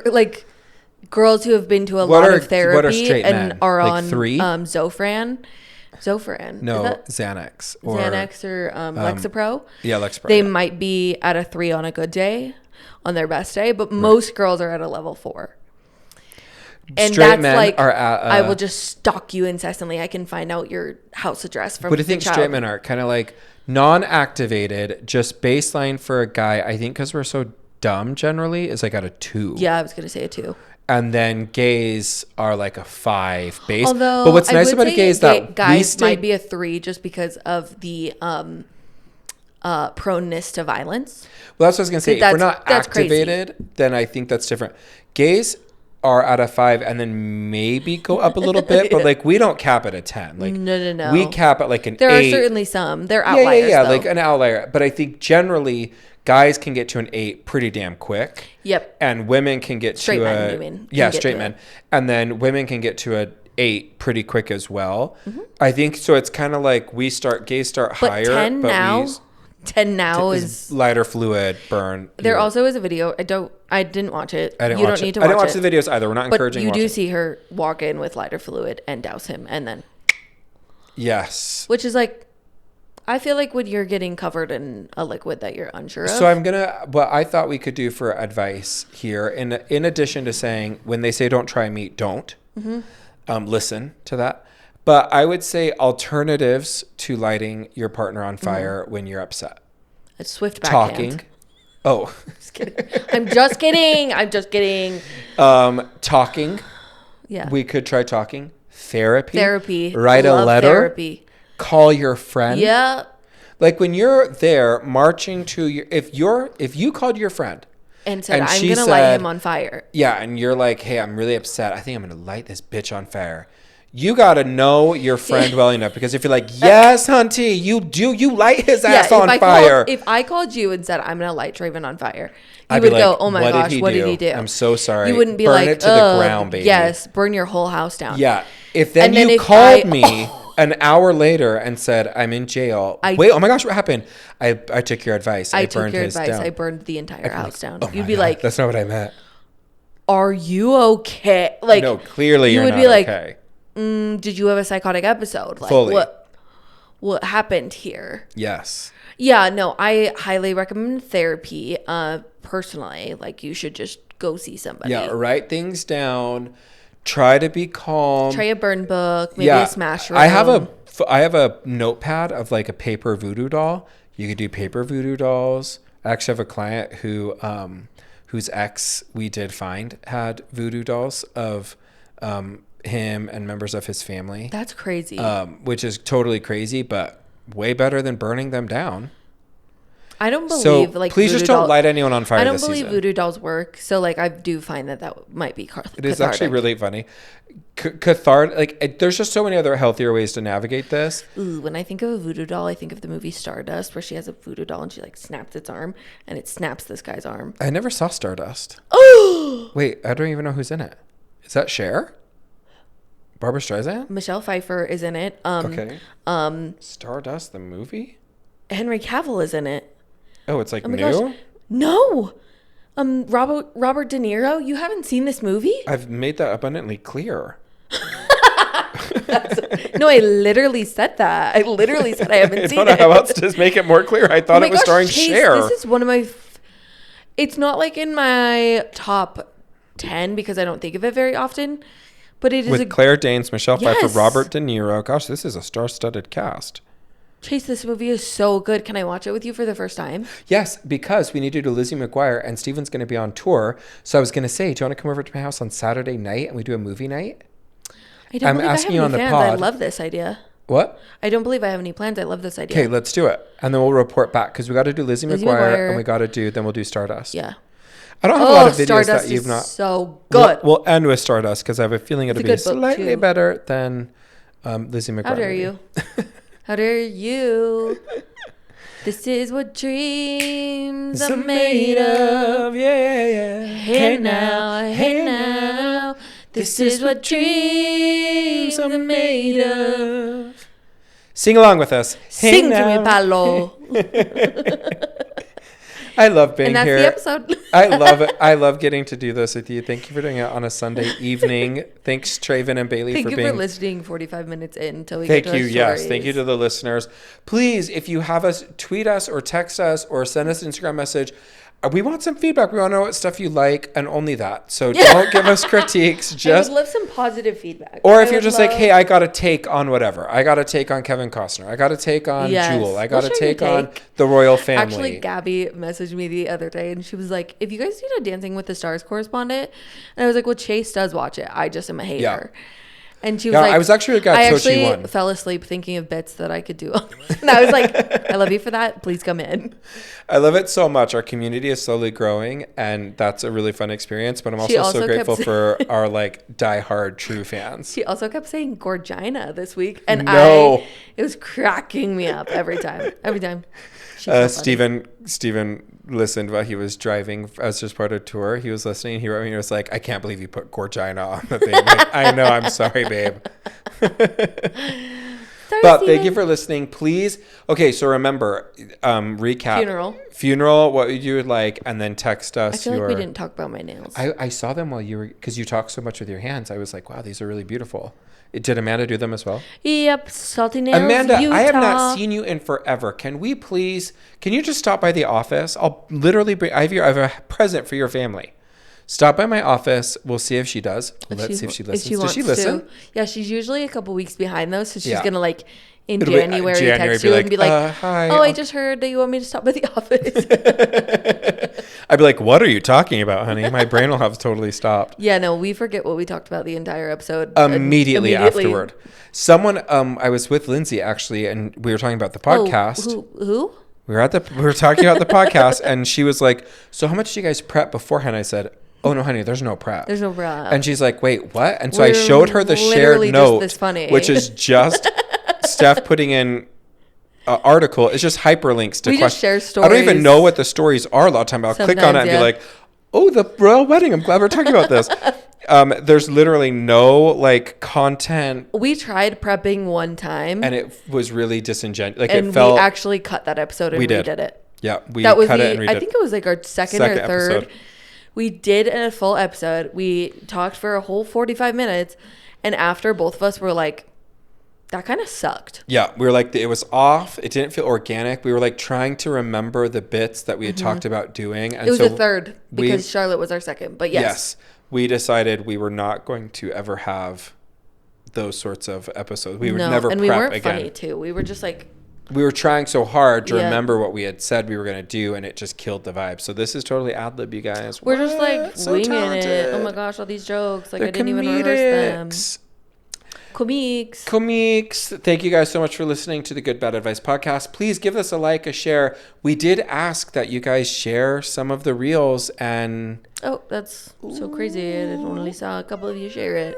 girls who have been to a lot of therapy and are on 3? Zofran. No, Xanax. Or Xanax or Lexapro. Yeah, Lexapro. They might be at a 3 on a good day, on their best day, but most girls are at a level 4. And straight that's men are at I will just stalk you incessantly. I can find out your house address from. What do you think straight men are? Kind of non-activated, just baseline for a guy. I think because we're so dumb generally is at a 2. Yeah, I was gonna say a 2. And then gays are a 5 base. Although, but what's nice about a gay is that guys might be a 3 just because of the proneness to violence. Well, that's what I was gonna say. If we're not activated, then I think that's different. Gays are at a 5 and then maybe go up a little bit, but we don't cap at a 10. No. We cap at an 8. There are certainly some. They're outliers. Yeah, though. an outlier. But I think generally guys can get to an 8 pretty damn quick. Yep. And women can get straight to men, you mean? Yeah, straight men. And then women can get to a 8 pretty quick as well. Mm-hmm. I think so. It's kind of gays start higher. 10 now. 10 now is lighter fluid burn. There also is a video. I didn't watch it. I didn't you watch don't it. need to watch it. I didn't watch the videos either. We're not encouraging. But you do see her walk in with lighter fluid and douse him, and then. Yes. Which is I feel when you're getting covered in a liquid that you're unsure of. So what I thought we could do for advice here, in addition to saying when they say don't try me, don't. Mm-hmm. Listen to that. But I would say alternatives to lighting your partner on fire when you're upset. A swift backhand. Talking. Oh. Just kidding. I'm just kidding. Talking. Yeah. We could try talking. Therapy. Write a letter. Therapy. Call your friend. Yeah. When you're there marching to your, if you called your friend and said, I'm going to light him on fire. Yeah. And you're like, hey, I'm really upset. I think I'm going to light this bitch on fire. You got to know your friend well enough, because if you're like, yes, hunty, you light his ass on fire. If I called you and said, I'm going to light Traven on fire, I'd would be go, oh my gosh, what did he do? I'm so sorry. You wouldn't be burn it to the ground, baby. Yes, burn your whole house down. Yeah. If then you called me an hour later and said, I'm in jail. Wait, oh my gosh, what happened? I took your advice. I burned his down. I burned the entire house down. Oh You'd be like, that's not what I meant. Are you okay? Like, no, clearly you're not okay. Did you have a psychotic episode? Like, Fully. What happened here? Yes. Yeah, no, I highly recommend therapy. Personally, like, you should just go see somebody. Yeah, write things down. Try to be calm. Try a burn book, maybe a smash room. I have a notepad of like a paper voodoo doll. You could do paper voodoo dolls. I actually have a client who whose ex we did find had voodoo dolls of him and members of his family. That's crazy. Which is totally crazy, but way better than burning them down. I don't believe like please just don't light anyone on fire. I don't believe voodoo dolls work. So like I do find that might be cathartic. It is actually really funny. Cathartic. Like there's just so many other healthier ways to navigate this. Ooh, when I think of a voodoo doll, I think of the movie Stardust, where she has a voodoo doll and she like snaps its arm and it snaps this guy's arm. I never saw Stardust. Oh, wait, I don't even know who's in it. Is that Cher? Barbara Streisand? Michelle Pfeiffer is in it. Okay. Stardust, the movie? Henry Cavill is in it. Oh, it's like new? Gosh. No. Robert De Niro, you haven't seen this movie? I've made that abundantly clear. No, I literally said that. I literally said I haven't seen it. I don't know how else to make it more clear. I thought it was starring Cher. This is one of my... It's not like in my top 10 because I don't think of it very often, but it is with Claire Danes, Michelle Pfeiffer, Robert De Niro. Gosh, this is a star-studded cast. Chase, this movie is so good. Can I watch it with you for the first time? Yes, because we need to do Lizzie McGuire and Steven's going to be on tour. So I was going to say, do you want to come over to my house on Saturday night and we do a movie night? I don't believe I have any plans. I love this idea. What? I don't believe I have any plans. I love this idea. Okay, let's do it. And then we'll report back because we got to do Lizzie McGuire and we got to do, then we'll do Stardust. Yeah. I don't have a lot of videos Stardust that you've not. So good. We'll end with Stardust because I have a feeling it'll be slightly better than Lizzie McGuire. How dare you? How dare you? This is what dreams are made of. Yeah. Hey now. This is what dreams are made of. Sing along with us. Sing to me, Palo. I love being here. And that's the episode. I love it. I love getting to do this with you. Thank you for doing it on a Sunday evening. Thanks, Traven and Bailey, Thank you for listening 45 minutes in until we get to our stories. Yes. Thank you to the listeners. Please, if you have us, tweet us or text us or send us an Instagram message. We want some feedback. We want to know what stuff you like and only that. So don't give us critiques. Just I would love some positive feedback. Or if you're just like, hey, I got a take on whatever. I got a take on Kevin Costner. I got a take on Jewel. I got a take on the royal family. Actually, Gabby messaged me the other day and she was like, if you guys need a Dancing with the Stars correspondent. And I was like, well, Chase does watch it. I just am a hater. Yeah. And she was like, I was actually glad I actually won. Fell asleep thinking of bits that I could do. And I was like, I love you for that. Please come in. I love it so much. Our community is slowly growing and that's a really fun experience. But I'm also so grateful for our like diehard true fans. She also kept saying Gorgina this week. And it was cracking me up every time. Steven listened while he was driving as just part of tour. He was listening. He wrote me and was like, I can't believe you put Gorgina on the thing. Like, I know. I'm sorry, babe. But thank you for listening. Please. Okay. So remember, recap. Funeral, what you would like, and then text us. I feel like we didn't talk about my nails. I saw them while you were, because you talk so much with your hands. I was like, wow, these are really beautiful. Did Amanda do them as well? Yep, salty nails. Amanda, Utah. I have not seen you in forever. Can you just stop by the office? I'll literally bring. I have a present for your family. Stop by my office. We'll see if she does. Let's see if she listens. Does she listen? Yeah, she's usually a couple weeks behind though, so she's gonna like in January text you and be like, hi. Oh, I just heard that you want me to stop by the office. I'd be like, what are you talking about, honey? My brain will have totally stopped. Yeah, no, we forget what we talked about the entire episode. Immediately afterward. Someone, I was with Lindsay actually, and we were talking about the podcast. Who? We were talking about the podcast, and she was like, so how much do you guys prep beforehand? I said, oh no, honey, there's no prep. There's no prep. And she's like, wait, what? And so I showed her the shared note, which is just Steph putting in article. It's just hyperlinks to we questions. Just share stories. I don't even know what the stories are a lot of time. I'll click on it and be like, oh, the royal wedding. I'm glad we're talking about this. There's literally no like content, We tried prepping one time, and it was really disingenuous. Like and it felt. we actually cut that episode and We did. redid it. Yeah, we That was cut it and redid. I think it was like our second or third. episode. We did a full episode. We talked for a whole 45 minutes, and after both of us were like, that kind of sucked. Yeah, we were like, it was off. It didn't feel organic. We were like trying to remember the bits that we had talked about doing. And It was so a third because Charlotte was our second. But yes, we decided we were not going to ever have those sorts of episodes. We would never and prep we weren't again. funny too. We were just like, We were trying so hard to Yeah. remember what we had said we were going to do, and it just killed the vibe. So this is totally ad lib, you guys. we're just like What? So winging it. talented. Oh my gosh, all these jokes. Like They're I didn't even rehearse them. comedics. Comiques. Comiques. Thank you guys so much for listening to the Good Bad Advice podcast. Please give us a like, a share. We did ask that you guys share some of the reels, and Oh, that's so crazy. I only saw a couple of you share it.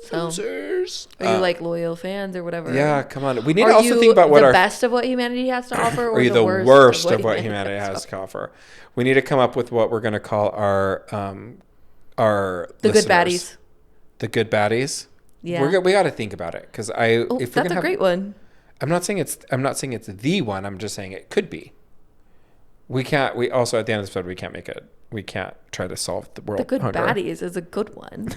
So, losers. are you like loyal fans or whatever? Yeah, come on. We need Are to also you think about what the our best of what humanity has to offer, or are you the worst of what humanity has to offer. We need to come up with what we're going to call our The listeners. good baddies. The good baddies. Yeah. We got to think about it, because if we're that's gonna a great one. I'm not saying it's the one. I'm just saying it could be. We can't. We also at the end of the episode we can't make it. We can't try to solve the world. The good hunger. baddies is a good one.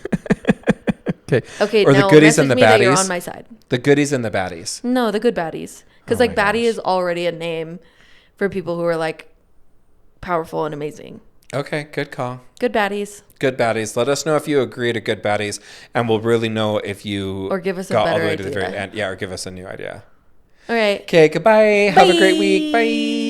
Okay. Okay, Or now the goodies message and the me that you're baddies. on my side. The goodies and the baddies. No, the good baddies. Because Oh like my baddie gosh. is already a name for people who are like powerful and amazing. Okay, good call. Good baddies. Good baddies. Let us know if you agree to good baddies, and we'll really know if you Or give us a got all the better way to the very idea. end. Yeah, or give us a new idea. All right. Okay, goodbye. Have a great week. Bye.